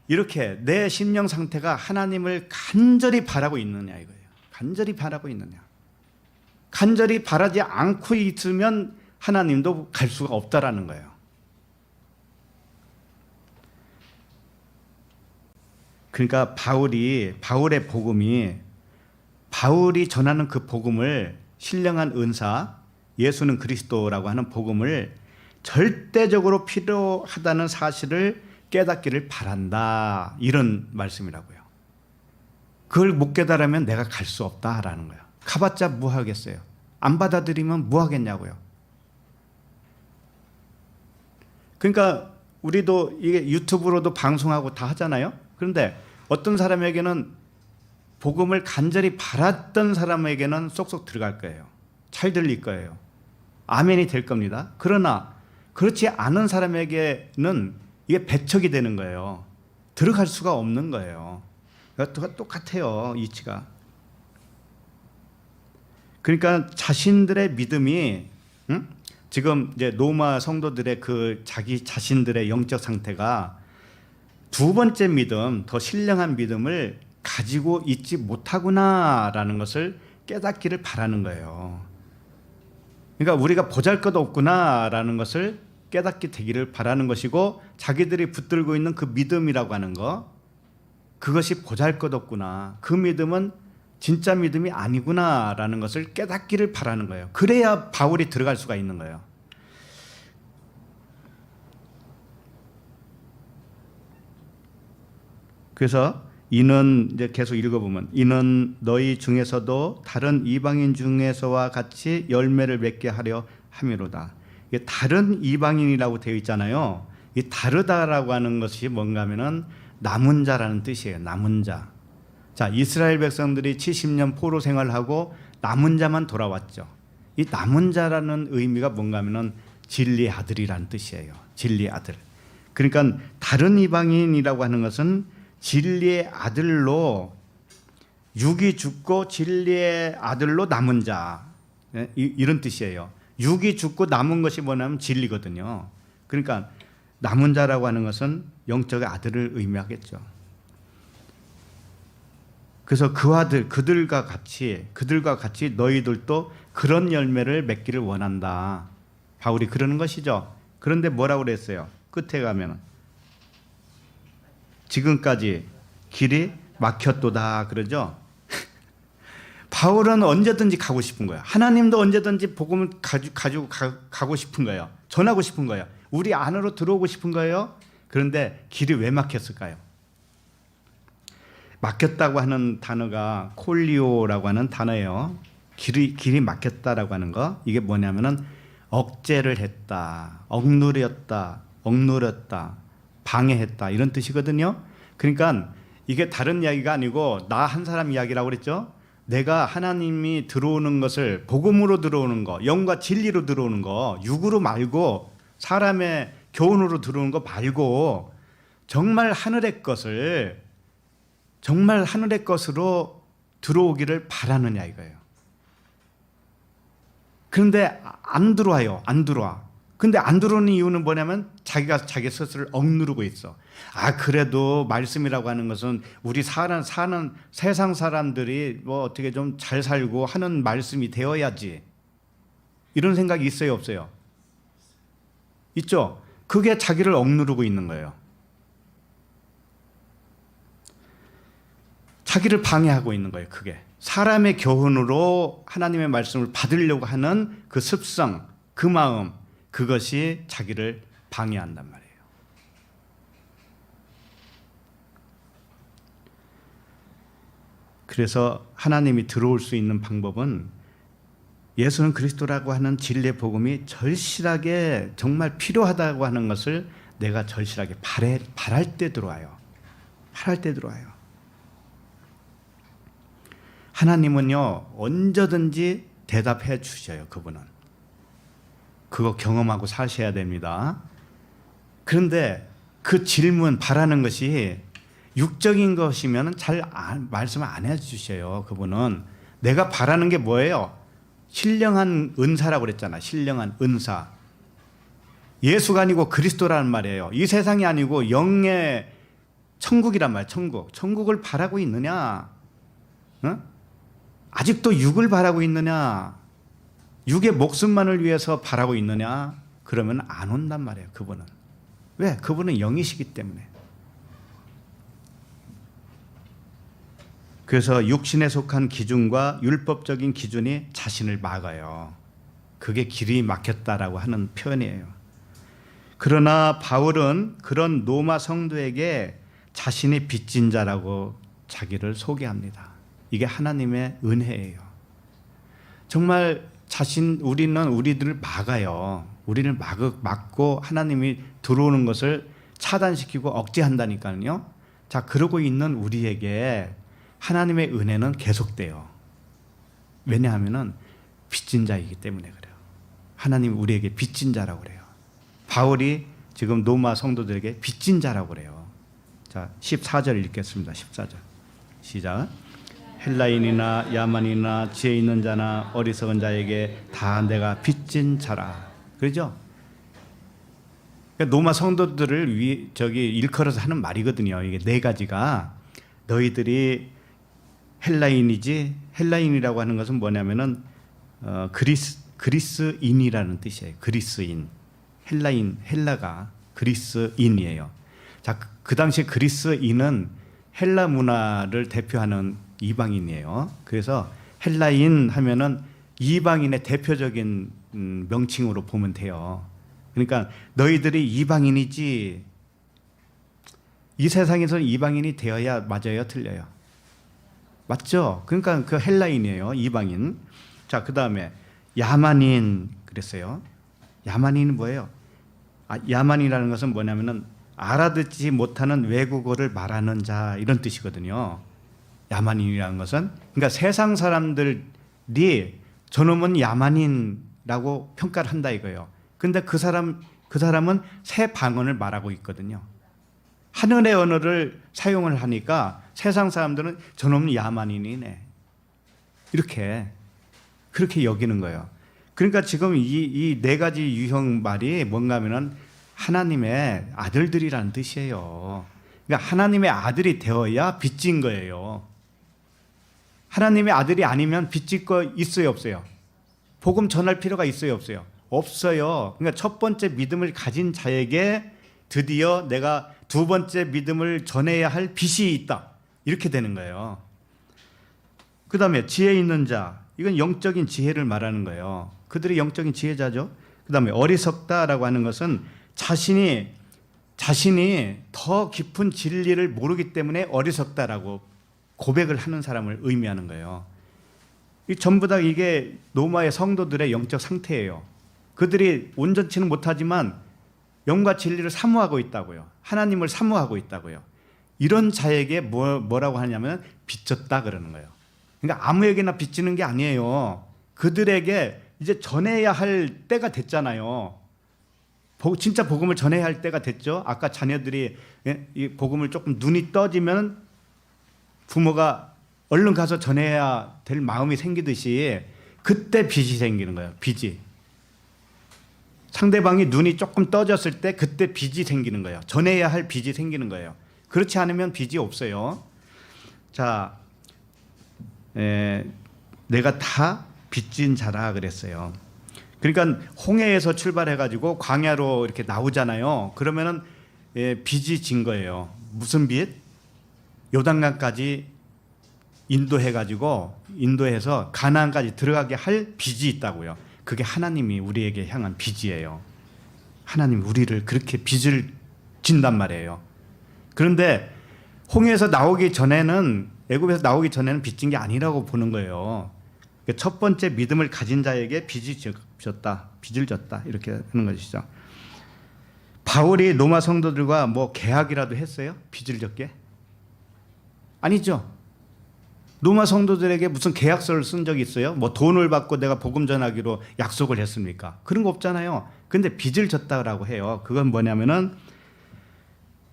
이렇게 내 심령 상태가 하나님을 간절히 바라고 있느냐 이거예요. 간절히 바라고 있느냐. 간절히 바라지 않고 있으면 하나님도 갈 수가 없다라는 거예요. 그러니까 바울의 복음이 바울이 전하는 그 복음을 신령한 은사, 예수는 그리스도라고 하는 복음을 절대적으로 필요하다는 사실을 깨닫기를 바란다. 이런 말씀이라고요. 그걸 못 깨달으면 내가 갈 수 없다라는 거예요. 가봤자 뭐 하겠어요? 안 받아들이면 뭐 하겠냐고요. 그러니까 우리도 이게 유튜브로도 방송하고 다 하잖아요. 그런데 어떤 사람에게는 복음을 간절히 바랐던 사람에게는 쏙쏙 들어갈 거예요. 잘 들릴 거예요. 아멘이 될 겁니다. 그러나 그렇지 않은 사람에게는 이게 배척이 되는 거예요. 들어갈 수가 없는 거예요. 똑같아요, 이치가. 그러니까 자신들의 믿음이 지금 이제 로마 성도들의 그 자기 자신들의 영적 상태가 두 번째 믿음, 더 신령한 믿음을 가지고 있지 못하구나라는 것을 깨닫기를 바라는 거예요. 그러니까 우리가 보잘것없구나라는 것을 깨닫게 되기를 바라는 것이고 자기들이 붙들고 있는 그 믿음이라고 하는 거 그것이 보잘것없구나. 그 믿음은 진짜 믿음이 아니구나라는 것을 깨닫기를 바라는 거예요. 그래야 바울이 들어갈 수가 있는 거예요. 그래서 이는 이제 계속 읽어보면 이는 너희 중에서도 다른 이방인 중에서와 같이 열매를 맺게 하려 함이로다. 이게 다른 이방인이라고 되어 있잖아요. 이 다르다라고 하는 것이 뭔가 하면은 남은 자라는 뜻이에요. 남은 자. 자, 이스라엘 백성들이 70년 포로 생활하고 남은 자만 돌아왔죠. 이 남은 자라는 의미가 뭔가 하면은 진리의 아들이라는 뜻이에요. 진리의 아들. 그러니까 다른 이방인이라고 하는 것은 진리의 아들로 육이 죽고 진리의 아들로 남은 자 이런 뜻이에요. 육이 죽고 남은 것이 뭐냐면 진리거든요. 그러니까 남은 자라고 하는 것은 영적의 아들을 의미하겠죠. 그래서 그들과 같이 너희들도 그런 열매를 맺기를 원한다. 바울이 그러는 것이죠. 그런데 뭐라고 그랬어요? 끝에 가면 지금까지 길이 막혔도다 그러죠. 바울은 언제든지 가고 싶은 거예요. 하나님도 언제든지 복음을 가지고 가고 싶은 거예요. 전하고 싶은 거예요. 우리 안으로 들어오고 싶은 거예요. 그런데 길이 왜 막혔을까요? 막혔다고 하는 단어가 콜리오라고 하는 단어예요. 길이 막혔다라고 하는 거 이게 뭐냐면은 억제를 했다, 억눌렸다, 방해했다 이런 뜻이거든요. 그러니까 이게 다른 이야기가 아니고 나 한 사람 이야기라고 그랬죠. 내가 하나님이 들어오는 것을 복음으로 들어오는 거, 영과 진리로 들어오는 거, 육으로 말고 사람의 교훈으로 들어오는 거 말고 정말 하늘의 것으로 들어오기를 바라느냐 이거예요. 그런데 안 들어와요. 안 들어와. 근데 안 들어오는 이유는 뭐냐면 자기가 자기 스스로를 억누르고 있어. 그래도 말씀이라고 하는 것은 우리 사는 세상 사람들이 뭐 어떻게 좀 잘 살고 하는 말씀이 되어야지. 이런 생각이 있어요, 없어요? 있죠? 그게 자기를 억누르고 있는 거예요. 자기를 방해하고 있는 거예요, 그게. 사람의 교훈으로 하나님의 말씀을 받으려고 하는 그 습성, 그 마음, 그것이 자기를 방해한단 말이에요. 그래서 하나님이 들어올 수 있는 방법은 예수는 그리스도라고 하는 진리의 복음이 절실하게 정말 필요하다고 하는 것을 내가 절실하게 바랄 때 들어와요. 바랄 때 들어와요. 하나님은요, 언제든지 대답해 주셔요, 그분은. 그거 경험하고 사셔야 됩니다. 그런데 그 질문, 바라는 것이 육적인 것이면 잘 말씀을 안 해주셔요, 그분은. 내가 바라는 게 뭐예요? 신령한 은사라고 그랬잖아, 신령한 은사. 예수가 아니고 그리스도라는 말이에요. 이 세상이 아니고 영의 천국이란 말이에요, 천국. 천국을 바라고 있느냐? 어? 아직도 육을 바라고 있느냐? 육의 목숨만을 위해서 바라고 있느냐? 그러면 안 온단 말이에요, 그분은. 왜? 그분은 영이시기 때문에. 그래서 육신에 속한 기준과 율법적인 기준이 자신을 막아요. 그게 길이 막혔다라고 하는 표현이에요. 그러나 바울은 그런 로마 성도에게 자신이 빚진 자라고 자기를 소개합니다. 이게 하나님의 은혜예요. 정말 우리는 우리들을 막아요. 우리를 막고 하나님이 들어오는 것을 차단시키고 억제한다니까요. 자, 그러고 있는 우리에게 하나님의 은혜는 계속돼요. 왜냐하면 빚진 자이기 때문에 그래요. 하나님이 우리에게 빚진 자라고 그래요. 바울이 지금 로마 성도들에게 빚진 자라고 그래요. 자, 14절 읽겠습니다. 14절. 시작. 헬라인이나 야만이나 지혜 있는 자나 어리석은 자에게 다 내가 빚진 자라. 그러죠? 그러니까 로마 성도들을 일컬어서 하는 말이거든요. 이게 네 가지가. 너희들이 헬라인이지. 헬라인이라고 하는 것은 뭐냐면은 그리스인이라는 뜻이에요. 그리스인. 헬라가 그리스인이에요. 자, 그 당시 그리스인은 헬라 문화를 대표하는 이방인이에요. 그래서 헬라인 하면은 이방인의 대표적인 명칭으로 보면 돼요. 그러니까 너희들이 이방인이지. 이 세상에서는 이방인이 되어야 맞아요, 틀려요? 맞죠? 그러니까 그 헬라인이에요, 이방인. 자, 그 다음에 야만인 그랬어요. 야만인은 뭐예요? 야만이라는 것은 뭐냐면은 알아듣지 못하는 외국어를 말하는 자, 이런 뜻이거든요. 야만인이라는 것은. 그러니까 세상 사람들이 저놈은 야만인이라고 평가를 한다 이거예요. 근데 그 사람은 새 방언을 말하고 있거든요. 하늘의 언어를 사용을 하니까 세상 사람들은 저놈은 야만인이네. 그렇게 여기는 거예요. 그러니까 지금 이 네 가지 유형 말이 뭔가 하면은 하나님의 아들들이라는 뜻이에요. 그러니까 하나님의 아들이 되어야 빚진 거예요. 하나님의 아들이 아니면 빚질 거 있어요, 없어요? 복음 전할 필요가 있어요, 없어요? 없어요. 그러니까 첫 번째 믿음을 가진 자에게 드디어 내가 두 번째 믿음을 전해야 할 빚이 있다. 이렇게 되는 거예요. 그 다음에 지혜 있는 자. 이건 영적인 지혜를 말하는 거예요. 그들이 영적인 지혜자죠. 그 다음에 어리석다라고 하는 것은 자신이 더 깊은 진리를 모르기 때문에 어리석다라고 고백을 하는 사람을 의미하는 거예요. 전부 다 이게 로마의 성도들의 영적 상태예요. 그들이 온전치는 못하지만 영과 진리를 사모하고 있다고요. 하나님을 사모하고 있다고요. 이런 자에게 뭐라고 하냐면 빚졌다 그러는 거예요. 그러니까 아무에게나 빚지는 게 아니에요. 그들에게 이제 전해야 할 때가 됐잖아요. 진짜 복음을 전해야 할 때가 됐죠. 아까 자녀들이 이 복음을 조금 눈이 떠지면 부모가 얼른 가서 전해야 될 마음이 생기듯이 그때 빚이 생기는 거예요. 빚이. 상대방이 눈이 조금 떠졌을 때 그때 빚이 생기는 거예요. 전해야 할 빚이 생기는 거예요. 그렇지 않으면 빚이 없어요. 자, 내가 다 빚진 자라 그랬어요. 그러니까 홍해에서 출발해가지고 광야로 이렇게 나오잖아요. 그러면은 빚이 진 거예요. 무슨 빚? 요단강까지 인도해서 가나안까지 들어가게 할 빚이 있다고요. 그게 하나님이 우리에게 향한 빚이에요. 하나님 우리를 그렇게 빚을 진단 말이에요. 그런데 홍해에서 나오기 전에는, 애굽에서 나오기 전에는 빚진 게 아니라고 보는 거예요. 첫 번째 믿음을 가진 자에게 빚을 졌다 이렇게 하는 것이죠. 바울이 로마 성도들과 뭐 계약이라도 했어요? 빚을 졌게? 아니죠. 로마 성도들에게 무슨 계약서를 쓴 적이 있어요? 뭐 돈을 받고 내가 복음 전하기로 약속을 했습니까? 그런 거 없잖아요. 근데 빚을 졌다고 해요. 그건 뭐냐면은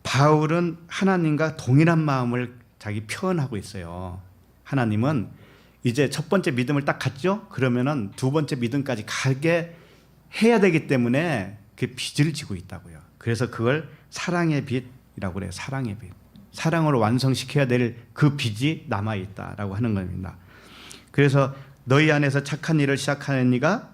바울은 하나님과 동일한 마음을 자기 표현하고 있어요. 하나님은 이제 첫 번째 믿음을 딱 갖죠? 그러면은 두 번째 믿음까지 가게 해야 되기 때문에 그 빚을 지고 있다고요. 그래서 그걸 사랑의 빚이라고 그래요. 사랑의 빚. 사랑으로 완성시켜야 될 그 빚이 남아있다라고 하는 겁니다. 그래서 너희 안에서 착한 일을 시작하는 이가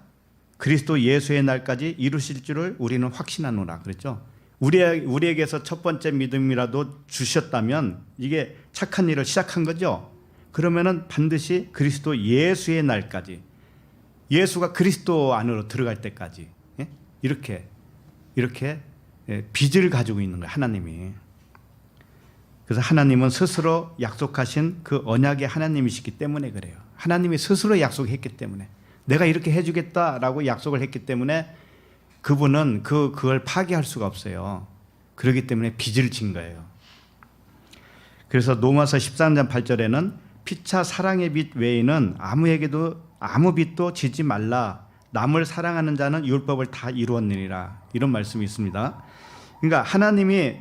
그리스도 예수의 날까지 이루실 줄을 우리는 확신하노라 그랬죠. 우리에게서 첫 번째 믿음이라도 주셨다면 이게 착한 일을 시작한 거죠. 그러면은 반드시 그리스도 예수의 날까지, 예수가 그리스도 안으로 들어갈 때까지 이렇게 빚을 가지고 있는 거예요. 하나님이. 그래서 하나님은 스스로 약속하신 그 언약의 하나님이시기 때문에 그래요. 하나님이 스스로 약속했기 때문에, 내가 이렇게 해주겠다라고 약속을 했기 때문에 그분은 그걸 파기할 수가 없어요. 그렇기 때문에 빚을 진 거예요. 그래서 로마서 13장 8절에는 피차 사랑의 빚 외에는 아무에게도 아무 빚도 지지 말라. 남을 사랑하는 자는 율법을 다 이루었느니라. 이런 말씀이 있습니다. 그러니까 하나님이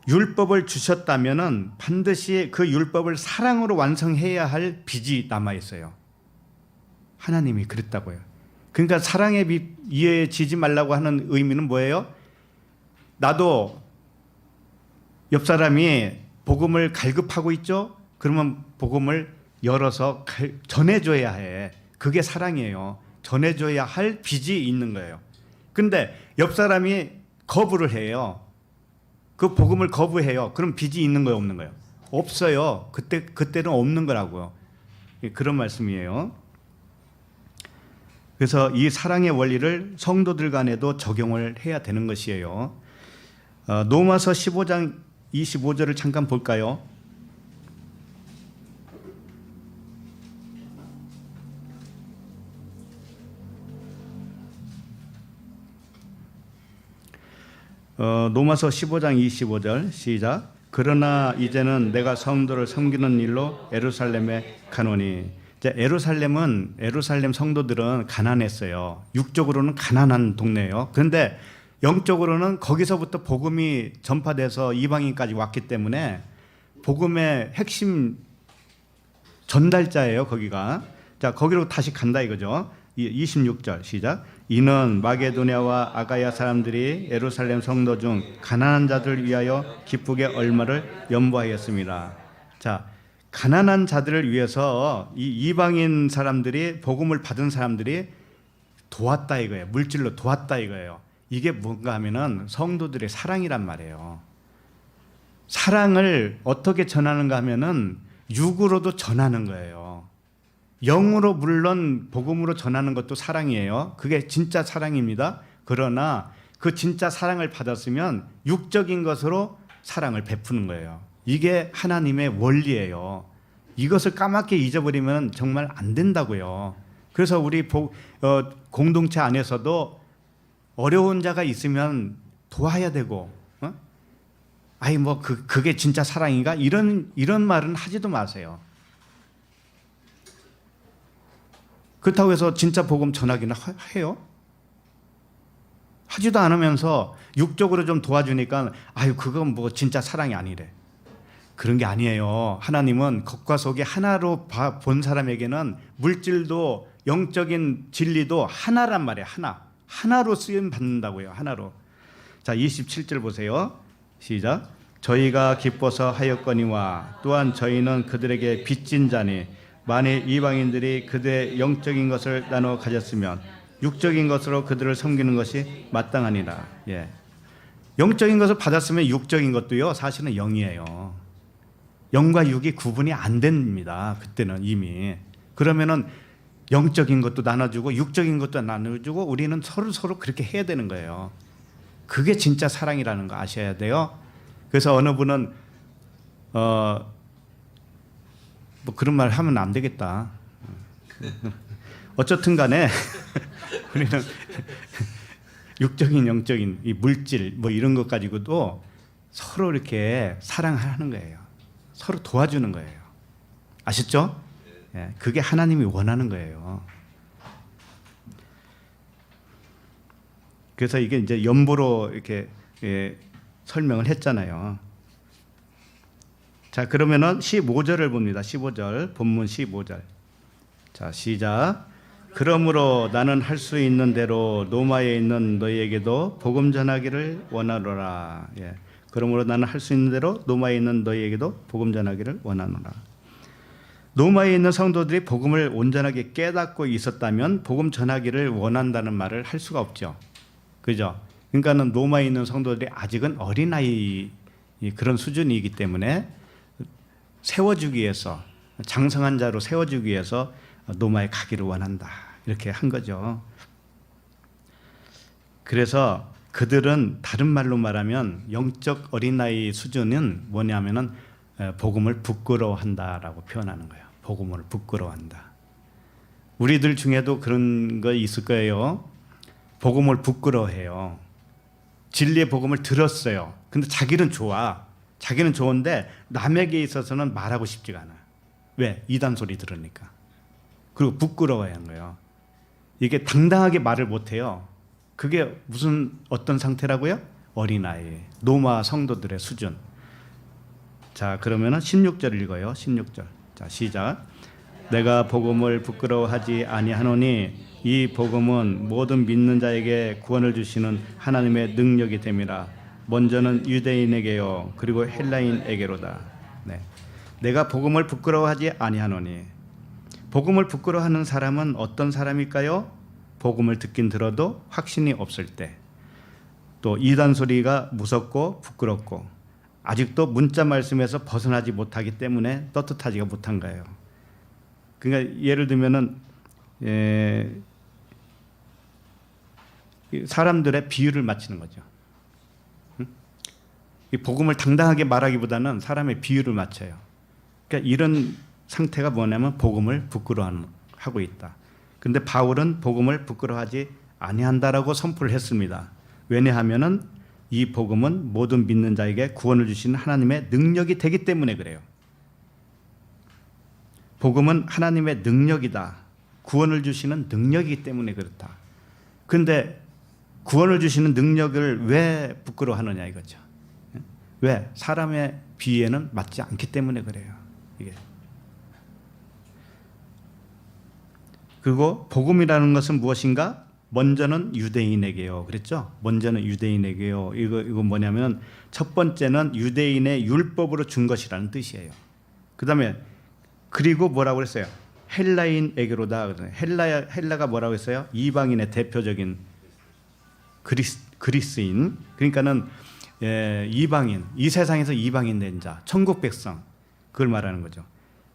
율법을 주셨다면은 반드시 그 율법을 사랑으로 완성해야 할 빚이 남아 있어요. 하나님이 그랬다고요. 그러니까 사랑의 빚 이에 지지 말라고 하는 의미는 뭐예요? 나도 옆 사람이 복음을 갈급하고 있죠? 그러면 복음을 열어서 전해줘야 해. 그게 사랑이에요. 전해줘야 할 빚이 있는 거예요. 근데 옆 사람이 거부를 해요. 그 복음을 거부해요. 그럼 빚이 있는 거예요, 없는 거예요? 없어요. 그때는 없는 거라고요. 그런 말씀이에요. 그래서 이 사랑의 원리를 성도들 간에도 적용을 해야 되는 것이에요. 로마서 15장 25절을 잠깐 볼까요? 로마서 15장 25절 시작. 그러나 이제는 내가 성도를 섬기는 일로 예루살렘에 가노니. 예루살렘 성도들은 가난했어요. 육적으로는 가난한 동네예요. 그런데 영적으로는 거기서부터 복음이 전파돼서 이방인까지 왔기 때문에 복음의 핵심 전달자예요. 거기가. 자, 거기로 다시 간다 이거죠. 26절 시작. 이는 마게도냐와 아가야 사람들이 예루살렘 성도 중 가난한 자들을 위하여 기쁘게 얼마를 연보하였습니다. 자, 가난한 자들을 위해서 이 이방인 사람들이, 복음을 받은 사람들이 도왔다 이거예요. 물질로 도왔다 이거예요. 이게 뭔가 하면은 성도들의 사랑이란 말이에요. 사랑을 어떻게 전하는가 하면은 육으로도 전하는 거예요. 영으로 물론 복음으로 전하는 것도 사랑이에요. 그게 진짜 사랑입니다. 그러나 그 진짜 사랑을 받았으면 육적인 것으로 사랑을 베푸는 거예요. 이게 하나님의 원리예요. 이것을 까맣게 잊어버리면 정말 안 된다고요. 그래서 우리 공동체 안에서도 어려운 자가 있으면 도와야 되고, 아이 뭐 그게 진짜 사랑인가? 이런 말은 하지도 마세요. 그렇다고 해서 진짜 복음 전하기는 해요? 하지도 않으면서 육적으로 좀 도와주니까 아유 그건 뭐 진짜 사랑이 아니래. 그런 게 아니에요. 하나님은 겉과 속이 하나로 본 사람에게는 물질도 영적인 진리도 하나란 말이에요. 하나로 쓰임 받는다고요. 하나로. 자 27절 보세요. 시작. 저희가 기뻐서 하였거니와 또한 저희는 그들에게 빚진 자니 만일 이방인들이 그들의 영적인 것을 나눠 가졌으면 육적인 것으로 그들을 섬기는 것이 마땅하니라. 예. 영적인 것을 받았으면 육적인 것도요 사실은 영이에요. 영과 육이 구분이 안 됩니다. 그때는 이미. 그러면은 영적인 것도 나눠주고 육적인 것도 나눠주고 우리는 서로 그렇게 해야 되는 거예요. 그게 진짜 사랑이라는 거 아셔야 돼요. 그래서 어느 분은 뭐 그런 말 하면 안 되겠다. 어쨌든 간에 우리는 육적인 영적인 이 물질 뭐 이런 것 가지고도 서로 이렇게 사랑하는 거예요. 서로 도와주는 거예요. 아셨죠? 예, 그게 하나님이 원하는 거예요. 그래서 이게 이제 연보로 이렇게 설명을 했잖아요. 자, 그러면은 15절을 봅니다. 15절, 본문 15절. 자, 시작. 그러므로 나는 할 수 있는 대로 로마에 있는 너희에게도 복음 전하기를 원하노라. 예. 그러므로 나는 할 수 있는 대로 로마에 있는 너희에게도 복음 전하기를 원하노라. 로마에 있는 성도들이 복음을 온전하게 깨닫고 있었다면 복음 전하기를 원한다는 말을 할 수가 없죠. 그죠? 그러니까는 로마에 있는 성도들이 아직은 어린아이 그런 수준이기 때문에 세워주기 위해서 장성한 자로 세워주기 위해서 로마에 가기를 원한다. 이렇게 한 거죠. 그래서 그들은 다른 말로 말하면 영적 어린아이 수준은 뭐냐면은 복음을 부끄러워한다라고 표현하는 거예요. 복음을 부끄러워한다. 우리들 중에도 그런 거 있을 거예요. 복음을 부끄러워해요. 진리의 복음을 들었어요. 근데 자기는 좋아. 자기는 좋은데 남에게 있어서는 말하고 싶지가 않아요. 왜? 이단 소리 들으니까. 그리고 부끄러워하는 거예요. 이게 당당하게 말을 못해요. 그게 무슨 어떤 상태라고요? 어린아이, 로마 성도들의 수준. 자, 그러면은 16절 읽어요. 16절. 자, 시작. 내가 복음을 부끄러워하지 아니하노니 이 복음은 모든 믿는 자에게 구원을 주시는 하나님의 능력이 됨이라. 먼저는 유대인에게요, 그리고 헬라인에게로다. 네. 내가 복음을 부끄러워하지 아니하노니. 복음을 부끄러워하는 사람은 어떤 사람일까요? 복음을 듣긴 들어도 확신이 없을 때, 또 이단 소리가 무섭고 부끄럽고 아직도 문자 말씀에서 벗어나지 못하기 때문에 떳떳하지가 못한 거예요. 그러니까 예를 들면은 사람들의 비유를 맞추는 거죠. 이 복음을 당당하게 말하기보다는 사람의 비유를 맞춰요. 그러니까 이런 상태가 뭐냐면 복음을 부끄러워하고 있다. 근데 바울은 복음을 부끄러워하지 아니한다라고 선포를 했습니다. 왜냐하면은 이 복음은 모든 믿는 자에게 구원을 주시는 하나님의 능력이 되기 때문에 그래요. 복음은 하나님의 능력이다. 구원을 주시는 능력이기 때문에 그렇다. 근데 구원을 주시는 능력을 왜 부끄러워하느냐 이거죠. 왜? 사람의 비유에는 맞지 않기 때문에 그래요. 이게. 그리고 복음이라는 것은 무엇인가? 먼저는 유대인에게요. 그랬죠? 먼저는 유대인에게요. 이거 뭐냐면 첫 번째는 유대인의 율법으로 준 것이라는 뜻이에요. 그다음에 그리고 뭐라고 그랬어요? 헬라인에게로다. 헬라가 뭐라고 했어요? 이방인의 대표적인 그리스인. 그러니까는 이방인, 이 세상에서 이방인 된 자, 천국 백성, 그걸 말하는 거죠.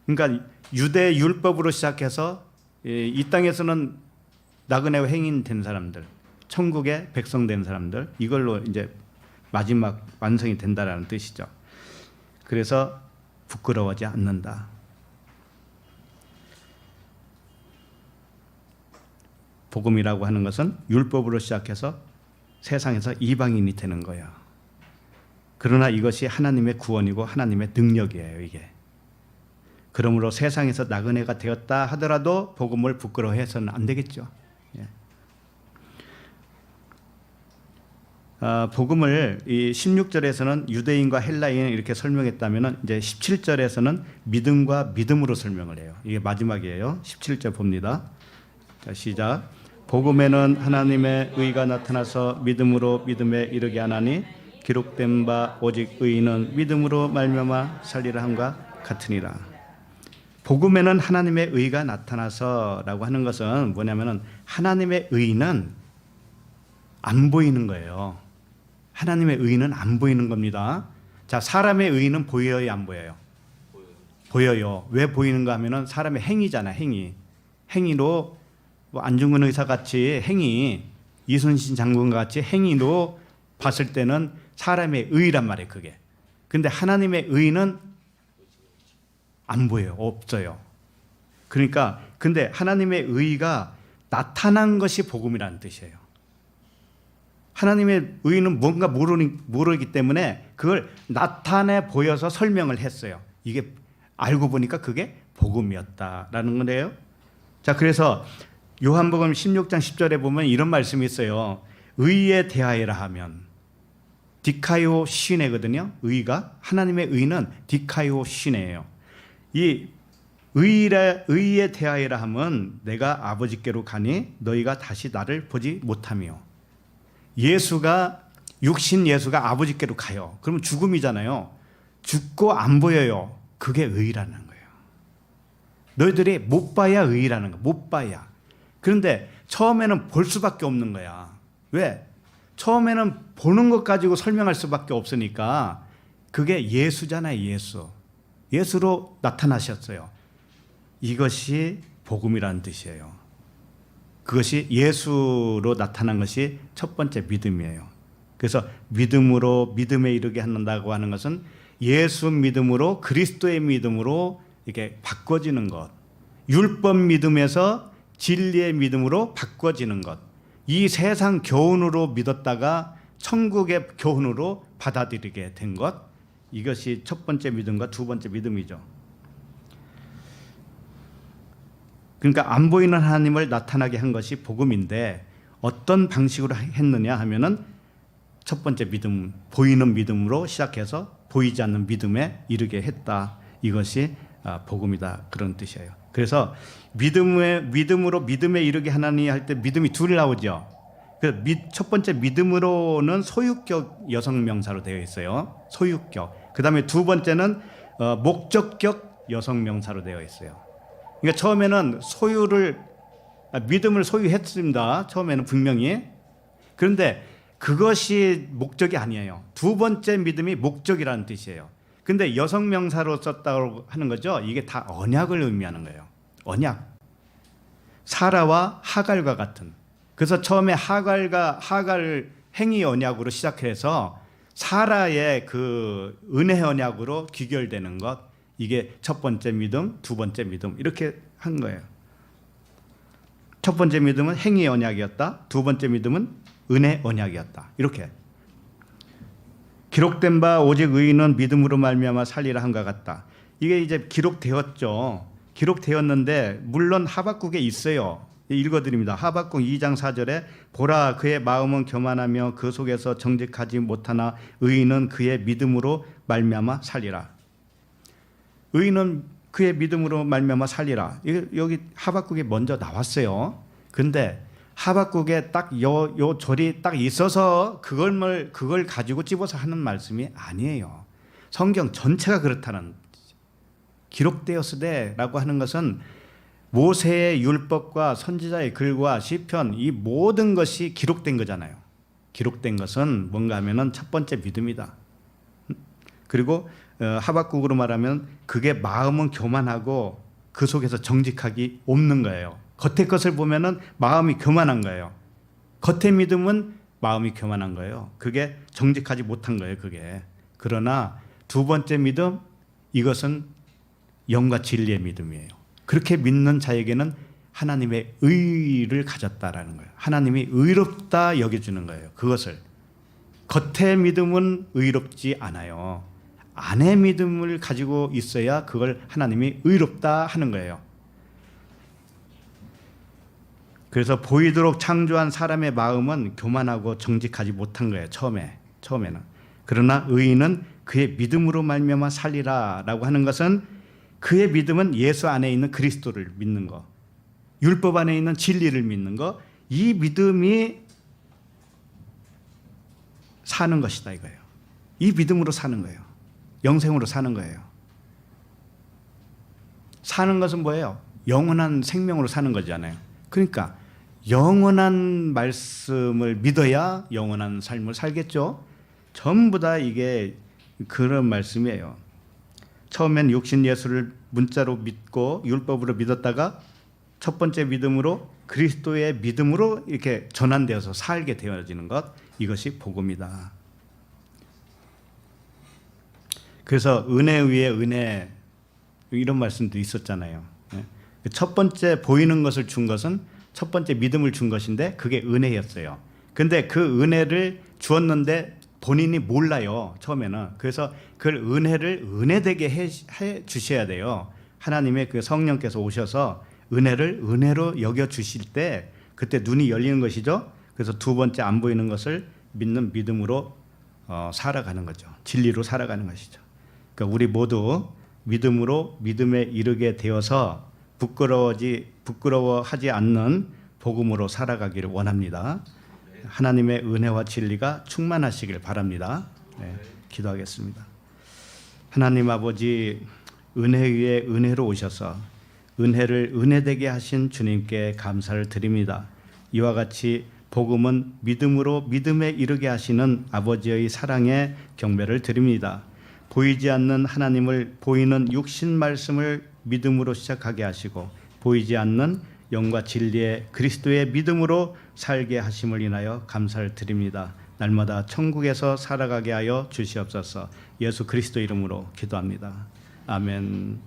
그러니까 유대 율법으로 시작해서 이 땅에서는 나그네와 행인된 사람들, 천국의 백성 된 사람들, 이걸로 이제 마지막 완성이 된다라는 뜻이죠. 그래서 부끄러워하지 않는다. 복음이라고 하는 것은 율법으로 시작해서 세상에서 이방인이 되는 거예요. 그러나 이것이 하나님의 구원이고 하나님의 능력이에요, 이게. 그러므로 세상에서 나그네가 되었다 하더라도 복음을 부끄러워해서는 안 되겠죠. 예. 복음을 이 16절에서는 유대인과 헬라인 이렇게 설명했다면은 이제 17절에서는 믿음과 믿음으로 설명을 해요. 이게 마지막이에요. 17절 봅니다. 자, 시작. 복음에는 하나님의 의가 나타나서 믿음으로 믿음에 이르게 하나니 기록된 바 오직 의인은 믿음으로 말미암아 살리라 함과 같으니라. 복음에는 하나님의 의가 나타나서라고 하는 것은 뭐냐면은 하나님의 의는 안 보이는 거예요. 하나님의 의는 안 보이는 겁니다. 자, 사람의 의는 보여요, 안 보여요? 보여요. 왜 보이는가 하면은 사람의 행위잖아, 행위. 행위로 뭐 안중근 의사 같이 행위, 이순신 장군 같이 행위로 봤을 때는 사람의 의란 말이에요, 그게. 근데 하나님의 의는 안 보여요, 없어요. 그러니까 근데 하나님의 의가 나타난 것이 복음이라는 뜻이에요. 하나님의 의는 뭔가 모르기 때문에 그걸 나타내 보여서 설명을 했어요. 이게 알고 보니까 그게 복음이었다라는 거예요. 자, 그래서 요한복음 16장 10절에 보면 이런 말씀이 있어요. 의에 대하여라 하면 디카이오 시네거든요. 의가 하나님의 의는 디카이오 시네예요. 이 의에 대하여라 하면 내가 아버지께로 가니 너희가 다시 나를 보지 못하며 육신 예수가 아버지께로 가요. 그러면 죽음이잖아요. 죽고 안 보여요. 그게 의라는 거예요. 너희들이 못 봐야 의라는 거야. 못 봐야. 그런데 처음에는 볼 수밖에 없는 거야. 왜? 처음에는 보는 것 가지고 설명할 수밖에 없으니까 그게 예수잖아요. 예수. 예수로 나타나셨어요. 이것이 복음이라는 뜻이에요. 그것이 예수로 나타난 것이 첫 번째 믿음이에요. 그래서 믿음으로 믿음에 이르게 한다고 하는 것은 예수 믿음으로 그리스도의 믿음으로 이렇게 바꿔지는 것. 율법 믿음에서 진리의 믿음으로 바꿔지는 것. 이 세상 교훈으로 믿었다가 천국의 교훈으로 받아들이게 된 것. 이것이 첫 번째 믿음과 두 번째 믿음이죠. 그러니까 안 보이는 하나님을 나타나게 한 것이 복음인데 어떤 방식으로 했느냐 하면은 첫 번째 믿음, 보이는 믿음으로 시작해서 보이지 않는 믿음에 이르게 했다. 이것이 복음이다. 그런 뜻이에요. 그래서 믿음으로 믿음에 이르게 하나니 할 때 믿음이 둘 나오죠. 첫 번째 믿음으로는 소유격 여성 명사로 되어 있어요. 소유격. 그다음에 두 번째는 목적격 여성 명사로 되어 있어요. 그러니까 처음에는 믿음을 소유했습니다. 처음에는 분명히. 그런데 그것이 목적이 아니에요. 두 번째 믿음이 목적이라는 뜻이에요. 근데 여성 명사로 썼다고 하는 거죠. 이게 다 언약을 의미하는 거예요. 언약. 사라와 하갈과 같은. 그래서 처음에 하갈 행위 언약으로 시작해서 사라의 그 은혜 언약으로 귀결되는 것. 이게 첫 번째 믿음, 두 번째 믿음 이렇게 한 거예요. 첫 번째 믿음은 행위 언약이었다. 두 번째 믿음은 은혜 언약이었다. 이렇게. 기록된 바 오직 의인은 믿음으로 말미암아 살리라 함과 같다. 이게 이제 기록되었죠. 기록되었는데 물론 하박국에 있어요. 읽어드립니다. 하박국 2장 4절에 보라 그의 마음은 교만하며 그 속에서 정직하지 못하나 의인은 그의 믿음으로 말미암아 살리라. 의인은 그의 믿음으로 말미암아 살리라. 여기 하박국에 먼저 나왔어요. 근데 하박국에 딱 요 절이 딱 있어서 그걸 가지고 집어서 하는 말씀이 아니에요. 성경 전체가 그렇다는 기록되었으되라고 하는 것은 모세의 율법과 선지자의 글과 시편 이 모든 것이 기록된 거잖아요. 기록된 것은 뭔가 하면은 첫 번째 믿음이다. 그리고 하박국으로 말하면 그게 마음은 교만하고 그 속에서 정직하기 없는 거예요. 겉의 것을 보면은 마음이 교만한 거예요. 겉의 믿음은 마음이 교만한 거예요. 그게 정직하지 못한 거예요. 그게. 그러나 두 번째 믿음 이것은 영과 진리의 믿음이에요. 그렇게 믿는 자에게는 하나님의 의를 가졌다라는 거예요. 하나님이 의롭다 여겨주는 거예요. 그것을. 겉의 믿음은 의롭지 않아요. 안의 믿음을 가지고 있어야 그걸 하나님이 의롭다 하는 거예요. 그래서 보이도록 창조한 사람의 마음은 교만하고 정직하지 못한 거예요. 처음에는. 그러나 의인은 그의 믿음으로 말미암아 살리라라고 하는 것은 그의 믿음은 예수 안에 있는 그리스도를 믿는 거, 율법 안에 있는 진리를 믿는 거, 이 믿음이 사는 것이다 이거예요. 이 믿음으로 사는 거예요. 영생으로 사는 거예요. 사는 것은 뭐예요? 영원한 생명으로 사는 거잖아요. 그러니까 영원한 말씀을 믿어야 영원한 삶을 살겠죠. 전부 다 이게 그런 말씀이에요. 처음엔 육신 예수를 문자로 믿고 율법으로 믿었다가 첫 번째 믿음으로 그리스도의 믿음으로 이렇게 전환되어서 살게 되어지는 것, 이것이 복음이다. 그래서 은혜 위에 은혜, 이런 말씀도 있었잖아요. 첫 번째 보이는 것을 준 것은 첫 번째 믿음을 준 것인데 그게 은혜였어요. 근데 그 은혜를 주었는데 본인이 몰라요, 처음에는. 그래서 그 은혜를 은혜되게 해 주셔야 돼요. 하나님의 그 성령께서 오셔서 은혜를 은혜로 여겨 주실 때 그때 눈이 열리는 것이죠. 그래서 두 번째 안 보이는 것을 믿는 믿음으로 살아가는 거죠. 진리로 살아가는 것이죠. 그러니까 우리 모두 믿음으로 믿음에 이르게 되어서 부끄러워하지 않는 복음으로 살아가기를 원합니다. 하나님의 은혜와 진리가 충만하시길 바랍니다. 네, 기도하겠습니다. 하나님 아버지, 은혜 위에 은혜로 오셔서 은혜를 은혜되게 하신 주님께 감사를 드립니다. 이와 같이 복음은 믿음으로 믿음에 이르게 하시는 아버지의 사랑에 경배를 드립니다. 보이지 않는 하나님을 보이는 육신 말씀을 믿음으로 시작하게 하시고 보이지 않는 영과 진리의 그리스도의 믿음으로 살게 하심을 인하여 감사를 드립니다. 날마다 천국에서 살아가게 하여 주시옵소서. 예수 그리스도 이름으로 기도합니다. 아멘.